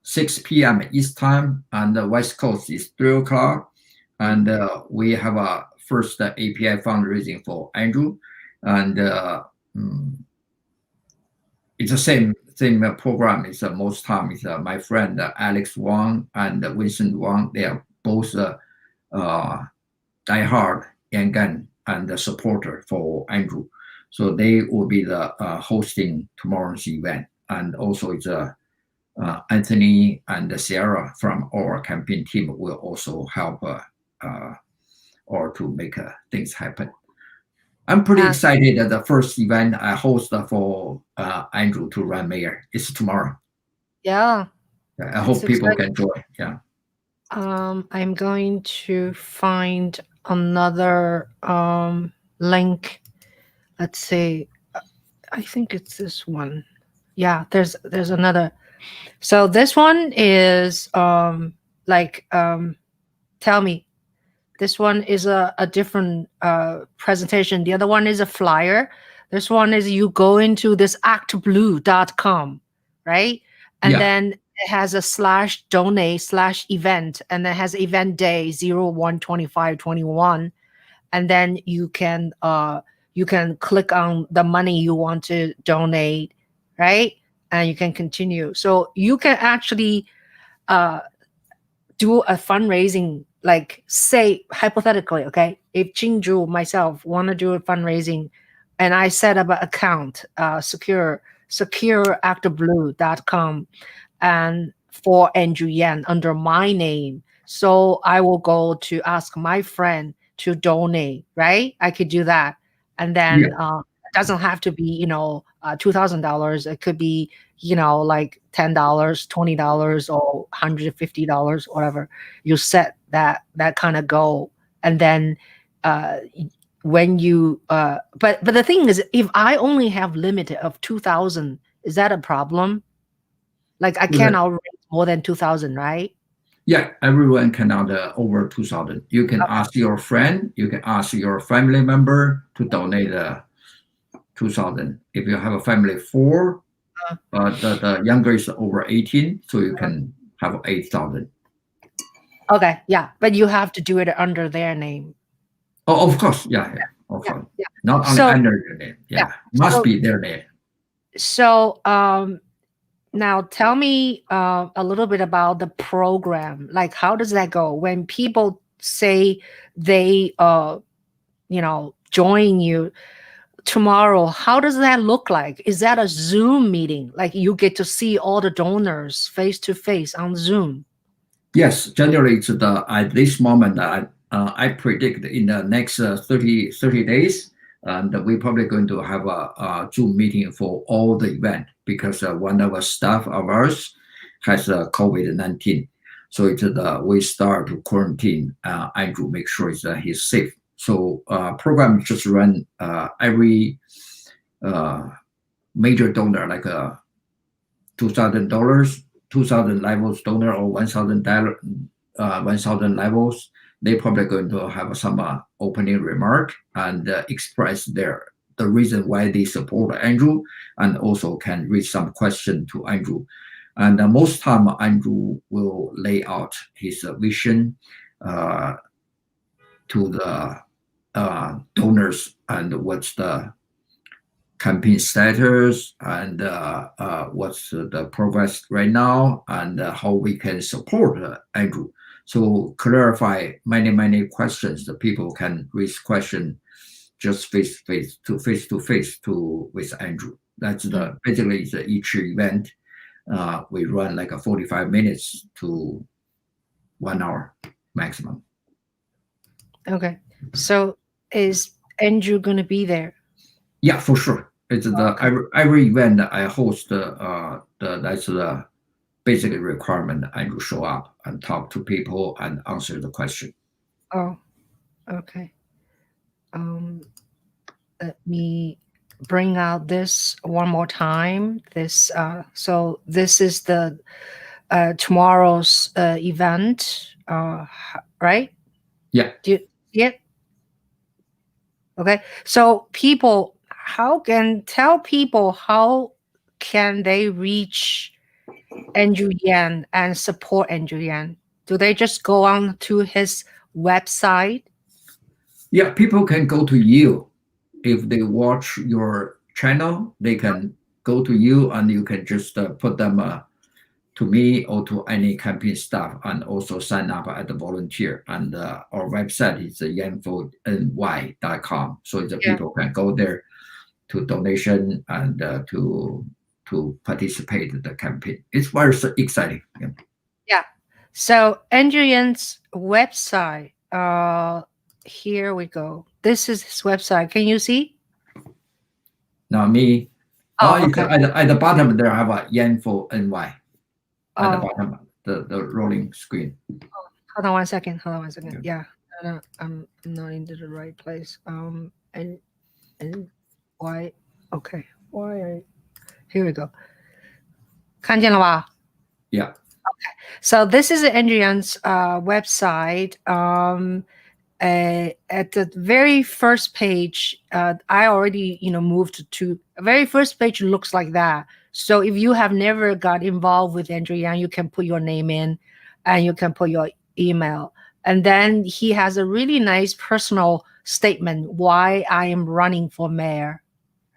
6 p.m. East time, and the West Coast is 3 o'clock. And we have a first API fundraising for Andrew, and it's the same program. It's most time is my friend Alex Wang and Vincent Wang. They are both diehard Yangan and the supporter for Andrew. So they will be the hosting tomorrow's event. And also it's Anthony and Sarah from our campaign team will also help or to make things happen. I'm pretty excited that the first event I host for Andrew to run mayor is tomorrow. Yeah. I hope people can join. Yeah. I'm going to find another link. Let's see. I think it's this one. Yeah, there's another. So this one is tell me. This one is a different presentation. The other one is a flyer. This one is you go into this actblue.com, right? And then it has a /donate/event, and then has event day 01/25/21. And then you can click on the money you want to donate, right? And you can continue. So you can actually do a fundraising, like say hypothetically, okay, if Ching Juhl myself want to do a fundraising and I set up an account, secure actblue.com and for Andrew Yan under my name. So I will go to ask my friend to donate, right? I could do that. And then it doesn't have to be, $2,000. It could be, like $10, $20 or $150, whatever. You set that kind of goal. And then when you, but the thing is, if I only have limit of 2,000, is that a problem? Like I cannot raise more than 2,000, right? Yeah, everyone cannot over 2,000. You can ask your friend, you can ask your family member to donate 2,000. If you have a family of 4, the younger is over 18, so you can have 8,000. Okay, yeah, but you have to do it under their name. Oh, of course, yeah. Not only under your name, must be their name. So, now tell me a little bit about the program. Like, how does that go when people say they, join you tomorrow? How does that look like? Is that a Zoom meeting? Like you get to see all the donors face to face on Zoom? Yes, generally it's at this moment I predict in the next 30 days. And we're probably going to have a Zoom meeting for all the event because one of our staff of ours has COVID-19. So we start to quarantine Andrew, make sure he's safe. So program just run every major donor, like $2,000, 2,000 levels donor or $1,000 levels. They're probably going to have some opening remark and express the reason why they support Andrew, and also can read some question to Andrew. And most time Andrew will lay out his vision to the donors and what's the campaign status and what's the progress right now and how we can support Andrew. So clarify many questions that people can raise question just face to face with Andrew. That's basically each event we run like a 45 minutes to 1 hour maximum. Okay, so is Andrew going to be there? Yeah, for sure. It's every event I host. That's basically requirement Andrew show up and talk to people and answer the question. Oh, okay. Let me bring out this one more time. This so this is the tomorrow's event, right? Yeah. Do you see it? Okay. So people, how can they reach Andrew Yang and support Andrew Yang? Do they just go on to his website? Yeah, people can go to you. If they watch your channel, they can go to you and you can just put them to me or to any campaign staff and also sign up as a volunteer. And our website is yanfony.com. So the people can go there to donation and to participate in the campaign. It's very exciting. Yeah. So Andrew Yang's website, here we go. This is his website. Can you see? Now me. Oh, okay. At the bottom there I have a Yanfo NY. At the bottom, the rolling screen. Hold on one second. Yeah, I'm not into the right place. And why? Okay, why? Here we go. 看见了吧? Yeah. Okay. So this is Andrew Yang's website. At the very first page, I already moved to the very first page. Looks like that. So if you have never got involved with Andrew Yang, you can put your name in and you can put your email. And then he has a really nice personal statement why I am running for mayor,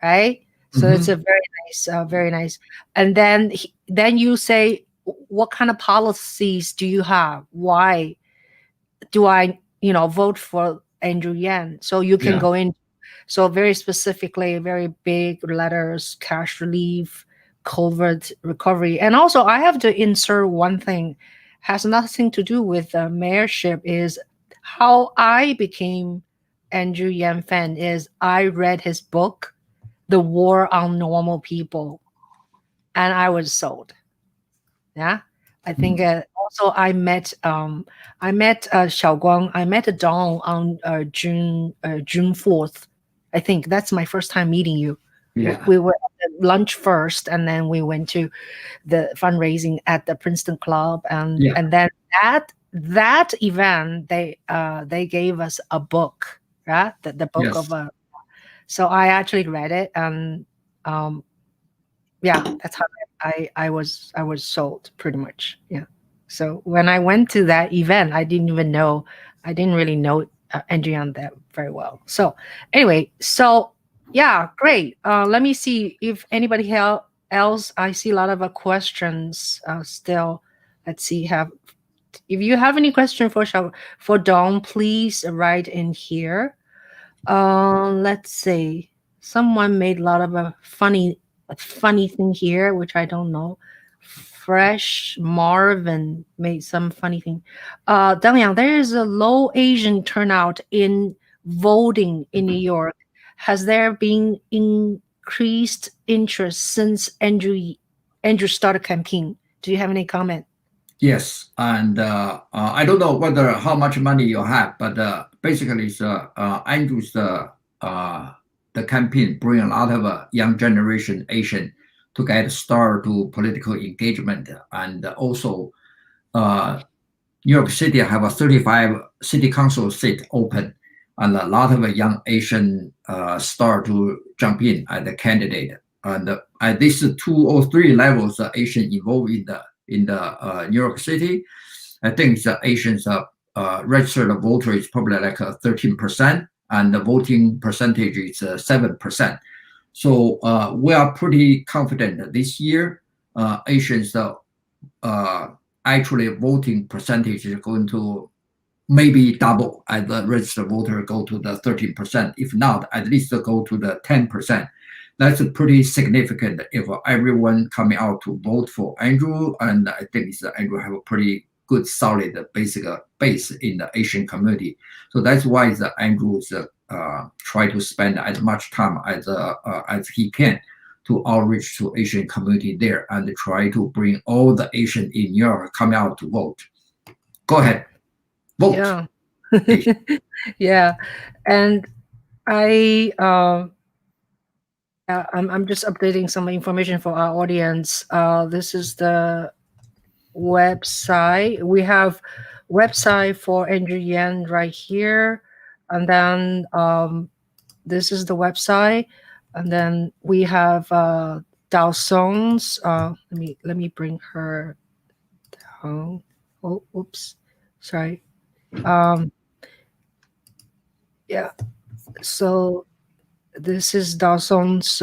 right? So it's a very nice. And then you say, what kind of policies do you have? Why do I, vote for Andrew Yang? So you can go in. So very specifically, very big letters, cash relief, COVID recovery. And also I have to insert one thing, has nothing to do with mayorship, is how I became Andrew Yang fan is I read his book, The War on Normal People, and I was sold. Yeah. I think also I met Xiaoguang, I met Dong on June 4th. I think that's my first time meeting you. Yeah. We were at lunch first, and then we went to the fundraising at the Princeton Club, and then that event they gave us a book, right? The book of so I actually read it, and that's how I was sold pretty much. Yeah. So when I went to that event, I didn't really know Andrew Yang that very well. So anyway, yeah, great. Let me see if anybody else. I see a lot of questions still. Let's see. If you have any question for Dong, please write in here. Let's see. Someone made a lot of funny thing here, which I don't know. Fresh Marvin made some funny thing. Deng Yang, there is a low Asian turnout in voting in New York. Has there been increased interest since Andrew started campaign? Do you have any comment? Yes, and I don't know how much money you have, but basically, Andrew's the campaign bring a lot of young generation Asian to get started to political engagement, and also New York City have a 35 city council seat open, and a lot of young Asian start to jump in as a candidate. And at these 2 or 3 levels, Asian involved in the New York City, I think the Asians registered voter is probably like 13%, and the voting percentage is 7%. So we are pretty confident that this year Asians actually voting percentage is going to maybe double as the registered voter go to the 13%. If not, at least go to the 10%. That's pretty significant if everyone coming out to vote for Andrew, and I think Andrew have a pretty good solid basic base in the Asian community. So that's why Andrew try to spend as much time as he can to outreach to Asian community there and try to bring all the Asian in Europe come out to vote. Go ahead, vote. Yeah. Yeah, and I'm just updating some information for our audience. This is the website. We have website for Andrew Yan right here, and then this is the website, and then we have Dao Song's. Let me bring her down. Oh, oops, sorry. Yeah. So this is Dawson's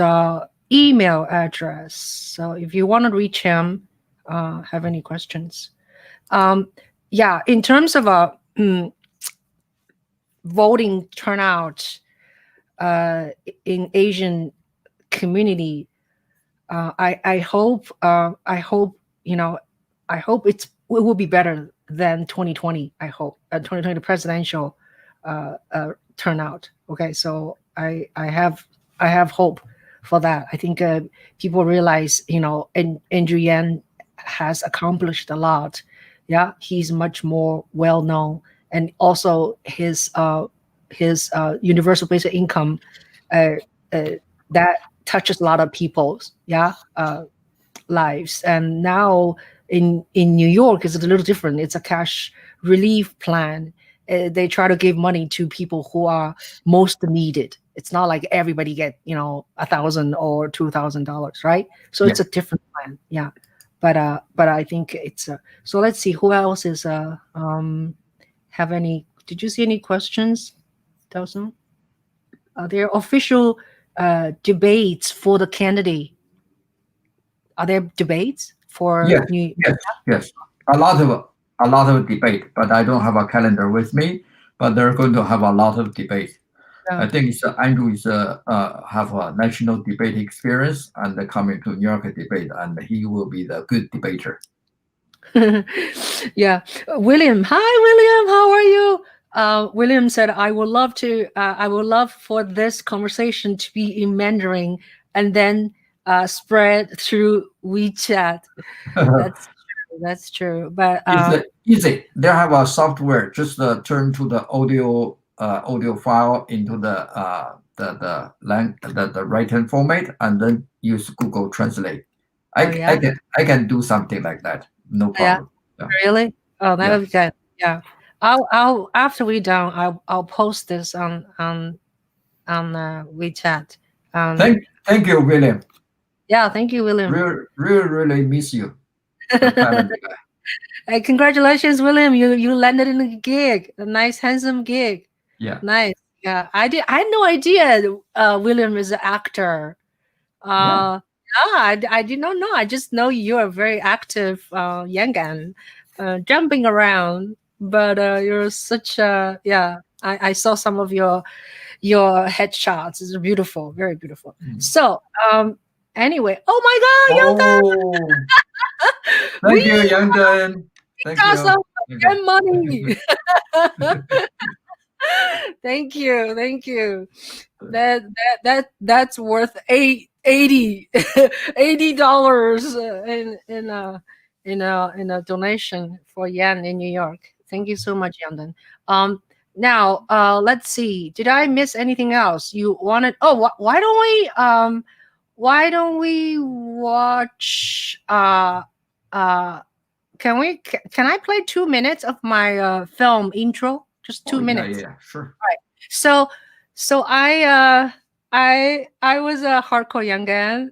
email address. So if you want to reach him, have any questions. Yeah, in terms of voting turnout in Asian community, I hope it will be better than 2020. I hope 2020 presidential turnout. Okay, so I have hope for that. I think people realize, Andrew Yan has accomplished a lot. Yeah, he's much more well known, and also his universal basic income that touches a lot of people's lives. And now in New York, it's a little different. It's a cash relief plan. They try to give money to people who are most needed. It's not like everybody get $1,000 or $2,000, right? So it's a different plan. Yeah, but I think it's so. Let's see who else is have any. Did you see any questions, Dawson? Are there official debates for the candidate? Are there debates for Yes. A lot of debate, but I don't have a calendar with me. But they're going to have a lot of debate. Yeah. I think Andrew is have a national debate experience and coming to New York debate, and he will be the good debater. Yeah, William. Hi, William. How are you? William said, "I would love for this conversation to be in Mandarin and then spread through WeChat." That's true. But it's easy. They have a software. Just turn to the audio file into the written format, and then use Google Translate. I can do something like that. No problem. Yeah. Really? Oh, that would be good. Yeah. I'll after we're done, I'll post this on WeChat. Thank you, William. Yeah, thank you, William. Really miss you. Hey, congratulations, William. You landed in a gig, a nice, handsome gig. Yeah. Nice. Yeah. I had no idea William is an actor. I did not know. I just know you're a very active Yangan, jumping around. But you're such a I saw some of your headshots. It's beautiful, very beautiful. So anyway, oh my God, Yangdan! Thank you, Yangdan. Thank you. Some money. Thank you. That's worth $80 in a donation for Yan in New York. Thank you so much, Yangdan. Now let's see. Did I miss anything else you wanted? Oh, why don't we watch? Can I play 2 minutes of my film intro? Just 2 minutes. Yeah, sure. All right. So I was a hardcore Yangan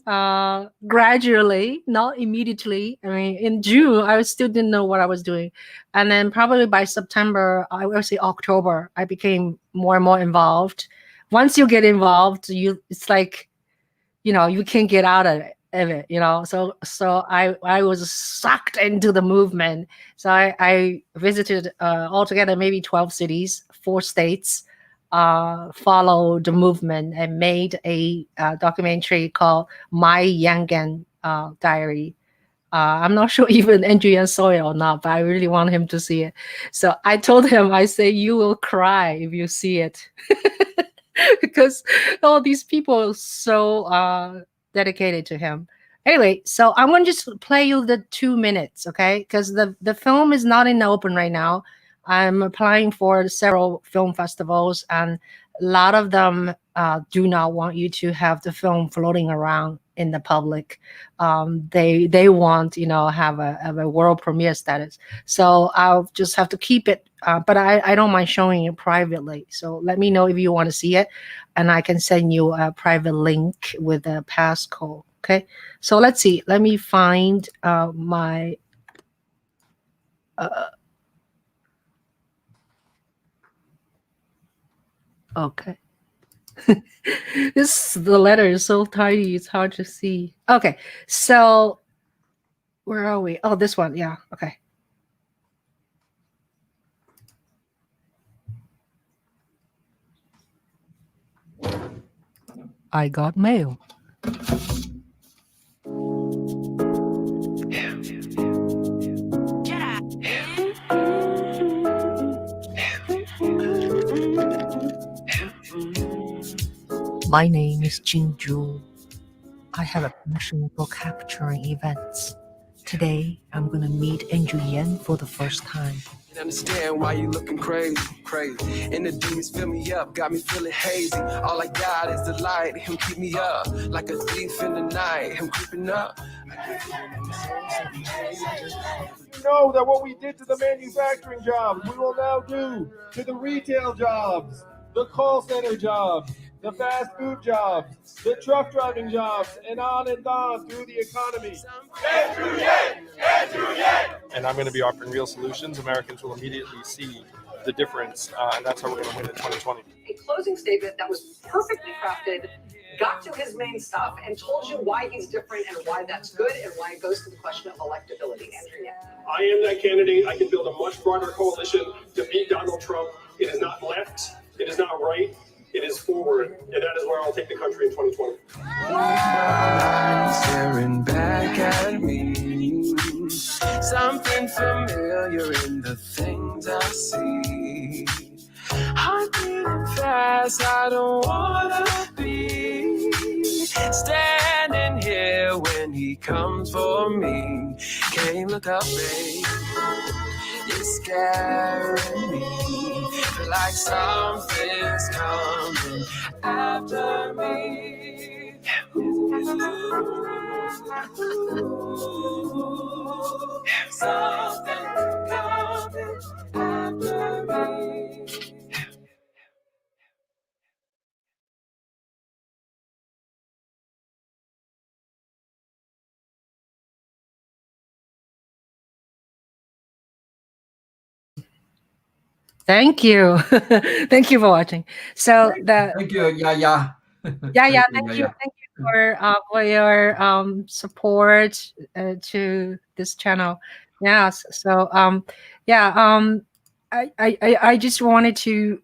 gradually, not immediately. I mean, in June, I still didn't know what I was doing. And then probably by September, I would say October, I became more and more involved. Once you get involved, it's like, you can't get out of it, So I was sucked into the movement. So I visited altogether maybe 12 cities, 4 states, followed the movement and made a documentary called My Yangan Diary. I'm not sure even Andrew Yan saw it or not, but I really want him to see it. So I told him, I say, you will cry if you see it. Because all these people, so dedicated to him. Anyway, so I'm going to just play you the 2 minutes, okay? Because the film is not in the open right now. I'm applying for several film festivals, and a lot of them do not want you to have the film floating around in the public. They want, have a world premiere status. So I'll just have to keep it, but I don't mind showing it privately. So let me know if you want to see it, and I can send you a private link with a passcode. Okay, so let's see. Let me find my. Okay. The letter is so tiny, it's hard to see. Okay, so where are we? Oh, this one. Yeah. Okay. I got mail. My name is Ching Juhl. I have a passion for capturing events. Today, I'm going to meet Andrew Yan for the first time. Understand why you looking crazy. And the demons fill me up, got me feeling hazy. All I got is the light, him keep me up like a thief in the night, him creeping up. You know that what we did to the manufacturing jobs, we will now do to the retail jobs, the call center jobs, the fast food jobs, the truck driving jobs, and on through the economy. Andrew Yang! Andrew Yang! And I'm going to be offering real solutions. Americans will immediately see the difference, and that's how we're going to win in 2020. A closing statement that was perfectly crafted, got to his main stuff, and told you why he's different and why that's good and why it goes to the question of electability. Andrew Yang. I am that candidate. I can build a much broader coalition to beat Donald Trump. It is not left. It is not right. It is forward, and that is where I'll take the country in 2020. Staring back at me, something familiar in the things I see. Heart beating fast, I don't wanna be standing here when he comes for me. Can't look up, babe. You're scaring me. Feel like something's coming after me. Something coming after me. Thank you. Thank you for watching. So Thank you, Yaya. yeah, thank you for your support to this channel. Yes. So I just wanted to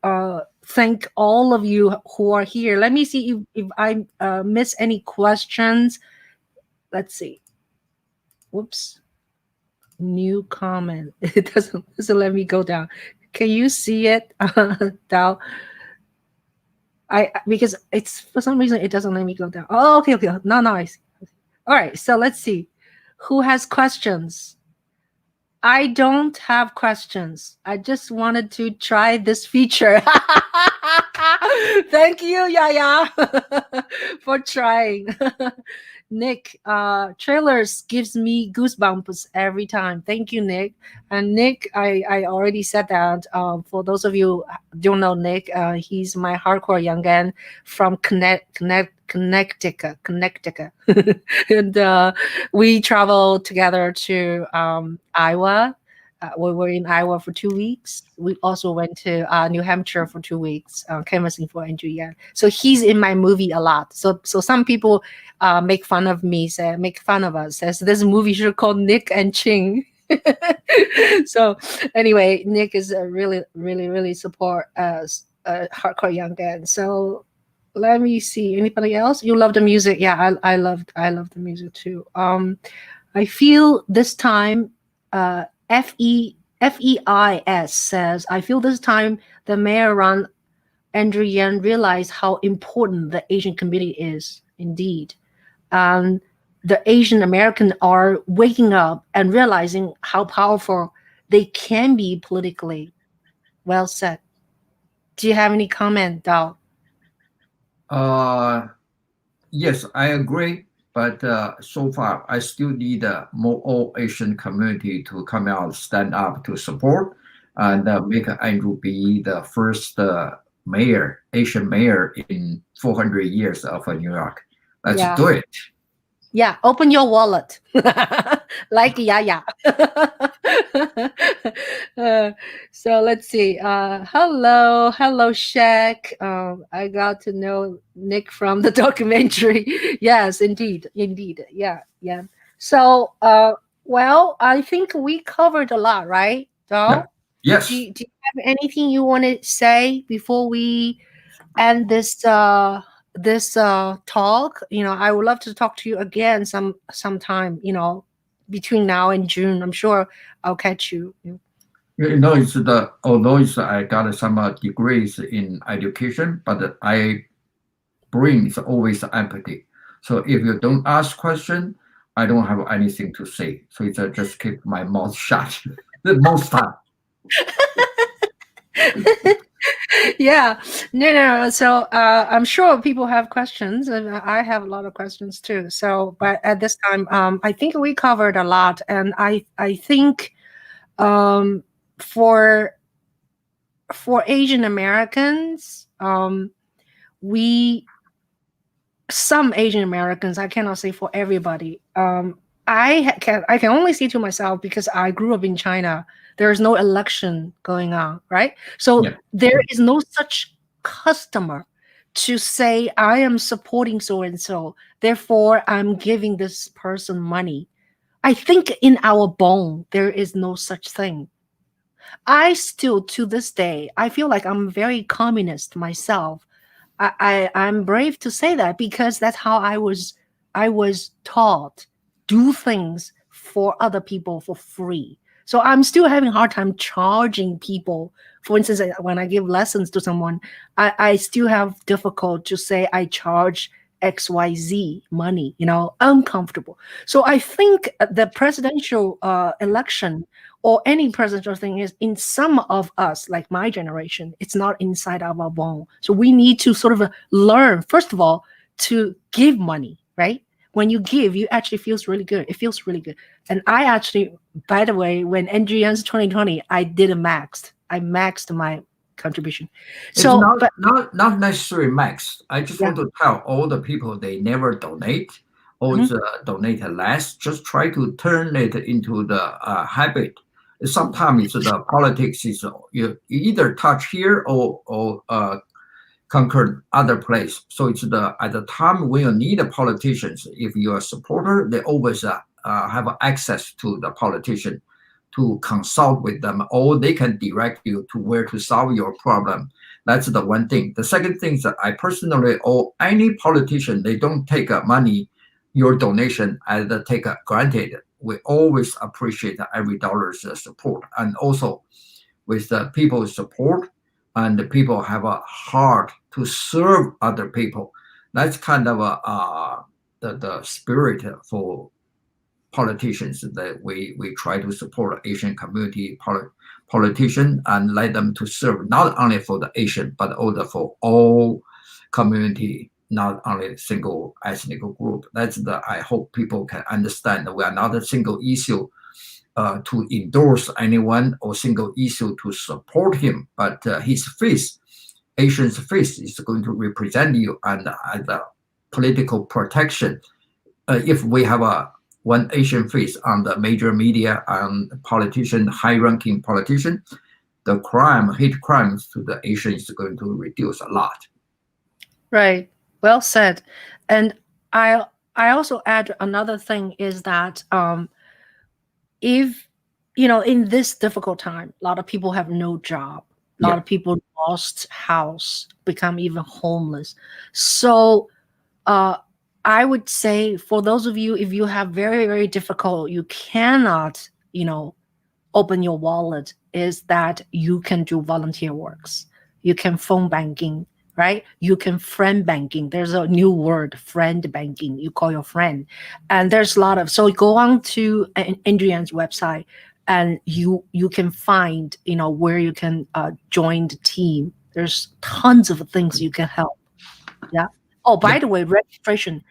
thank all of you who are here. Let me see if I miss any questions. Let's see. Whoops. New comment. It doesn't let me go down. Can you see it, Dao? Because it's for some reason it doesn't let me go down. Oh, okay. No, I see. All right, so let's see. Who has questions? I don't have questions. I just wanted to try this feature. Thank you, Yaya, for trying. Nick, trailers gives me goosebumps every time. Thank you, Nick. And Nick, I already said that. For those of you who don't know Nick, he's my hardcore youngin from Connecticut. And we traveled together to Iowa. We were in Iowa for 2 weeks. We also went to New Hampshire for 2 weeks, canvassing for Andrew Yang. So he's in my movie a lot. So some people make fun of us. Says this movie should called Nick and Ching. So anyway, Nick is a really support hardcore young dad. So let me see. Anybody else? You love the music? Yeah, I love the music too. I feel this time. FEIS says, I feel this time the mayor run Andrew Yan realized how important the Asian community is. Indeed. the Asian American are waking up and realizing how powerful they can be politically. Well said. Do you have any comment, Dao? Yes, I agree. But so far, I still need more all Asian community to come out, stand up to support, and make Andrew be the first mayor, Asian mayor in 400 years of New York. Let's do it. Yeah, open your wallet. Like Yaya. So let's see. Hello, Shaq. I got to know Nick from the documentary. Yes, indeed. Yeah. So, well, I think we covered a lot, right, Dao? Yes. Do you have anything you want to say before we end this talk? I would love to talk to you again sometime, between now and June. I'm sure I'll catch you. Although I got some degrees in education, but I bring is always empathy. So if you don't ask question, I don't have anything to say. So it's just keep my mouth shut the most time. Yeah, no. So I'm sure people have questions, and I have a lot of questions too. So, but at this time, I think we covered a lot, and I think for Asian Americans, some Asian Americans, I cannot say for everybody. I can only say to myself because I grew up in China. There is no election going on, right? So there is no such customer to say, I am supporting so-and-so, therefore I'm giving this person money. I think in our bone, there is no such thing. I still, to this day, I feel like I'm very communist myself. I'm brave to say that because that's how I was taught. Do things for other people for free. So I'm still having a hard time charging people. For instance, when I give lessons to someone, I still have difficult to say I charge XYZ money, uncomfortable. So I think the presidential election or any presidential thing is in some of us, like my generation, it's not inside of our bone. So we need to sort of learn, first of all, to give money, right? When you give, you actually feels really good. It feels really good. And I actually, by the way, when NGN's 2020, I did a maxed. I maxed my contribution. So it's not necessarily maxed. I just want to tell all the people they never donate or donate less. Just try to turn it into the habit. Sometimes the politics is you either touch here or conquer other place. So it's at the time when you need the politicians, if you're a supporter, they always have access to the politician to consult with them, or they can direct you to where to solve your problem. That's the one thing. The second thing is that I personally, or any politician, they don't take money, your donation as take granted. We always appreciate every dollar's support. And also with the people's support, and the people have a heart to serve other people. That's kind of the spirit for politicians that we try to support Asian community politicians and let them to serve not only for the Asian, but also for all community, not only single ethnic group. I hope people can understand that we are not a single issue to endorse anyone or single issue to support him, but his face, Asian's face, is going to represent you and as a political protection. If we have one Asian face on the major media and politician, high-ranking politician, the hate crimes to the Asians is going to reduce a lot. Right. Well said. And I also add another thing is that if, in this difficult time, a lot of people have no job. A lot of people lost house, become even homeless. So I would say for those of you, if you have very, very difficult, you cannot, open your wallet, is that you can do volunteer works. You can phone banking. right? You can friend banking. There's a new word, friend banking. You call your friend. And there's a lot of, so go on to Adrian's website and you can find, where you can join the team. There's tons of things you can help. Yeah. Oh, by the way, registration.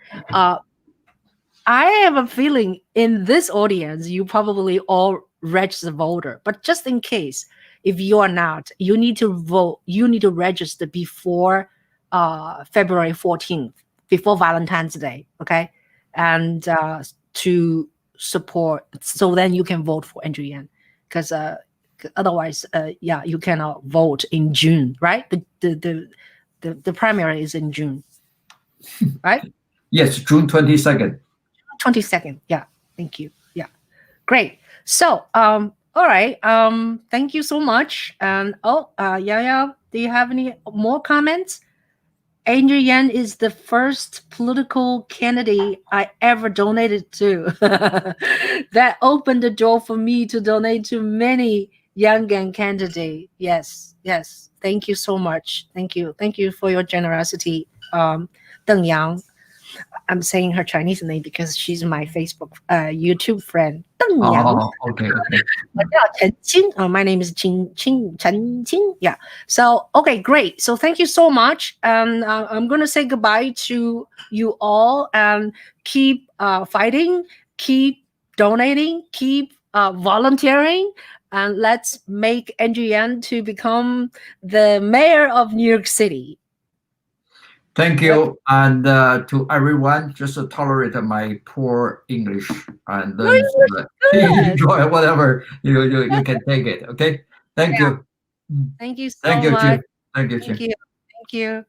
I have a feeling in this audience, you probably all register voter, but just in case, if you are not, you need to vote. You need to register before February 14th, before Valentine's Day, okay? And to support, so then you can vote for Andrew Yan, because otherwise, you cannot vote in June, right? The primary is in June, right? Yes, June 22nd. 22nd. Yeah. Thank you. Yeah. Great. So, all right. Thank you so much. And Yaya, do you have any more comments? Andrew Yan is the first political candidate I ever donated to. That opened the door for me to donate to many young candidates. Yes. Yes. Thank you so much. Thank you. Thank you for your generosity. Deng Yang. I'm saying her Chinese name because she's my Facebook, YouTube friend. Deng Yang. Okay. My name is Chen Qing. Yeah. So, okay, great. So thank you so much. And I'm going to say goodbye to you all and keep fighting, keep donating, keep volunteering. And let's make Andrew Yan to become the mayor of New York City. Thank you, and to everyone, just tolerate my poor English and enjoy whatever you can take it. Okay, thank you. Thank you so Thank you, much. Jim. Thank you, Jim. Thank you.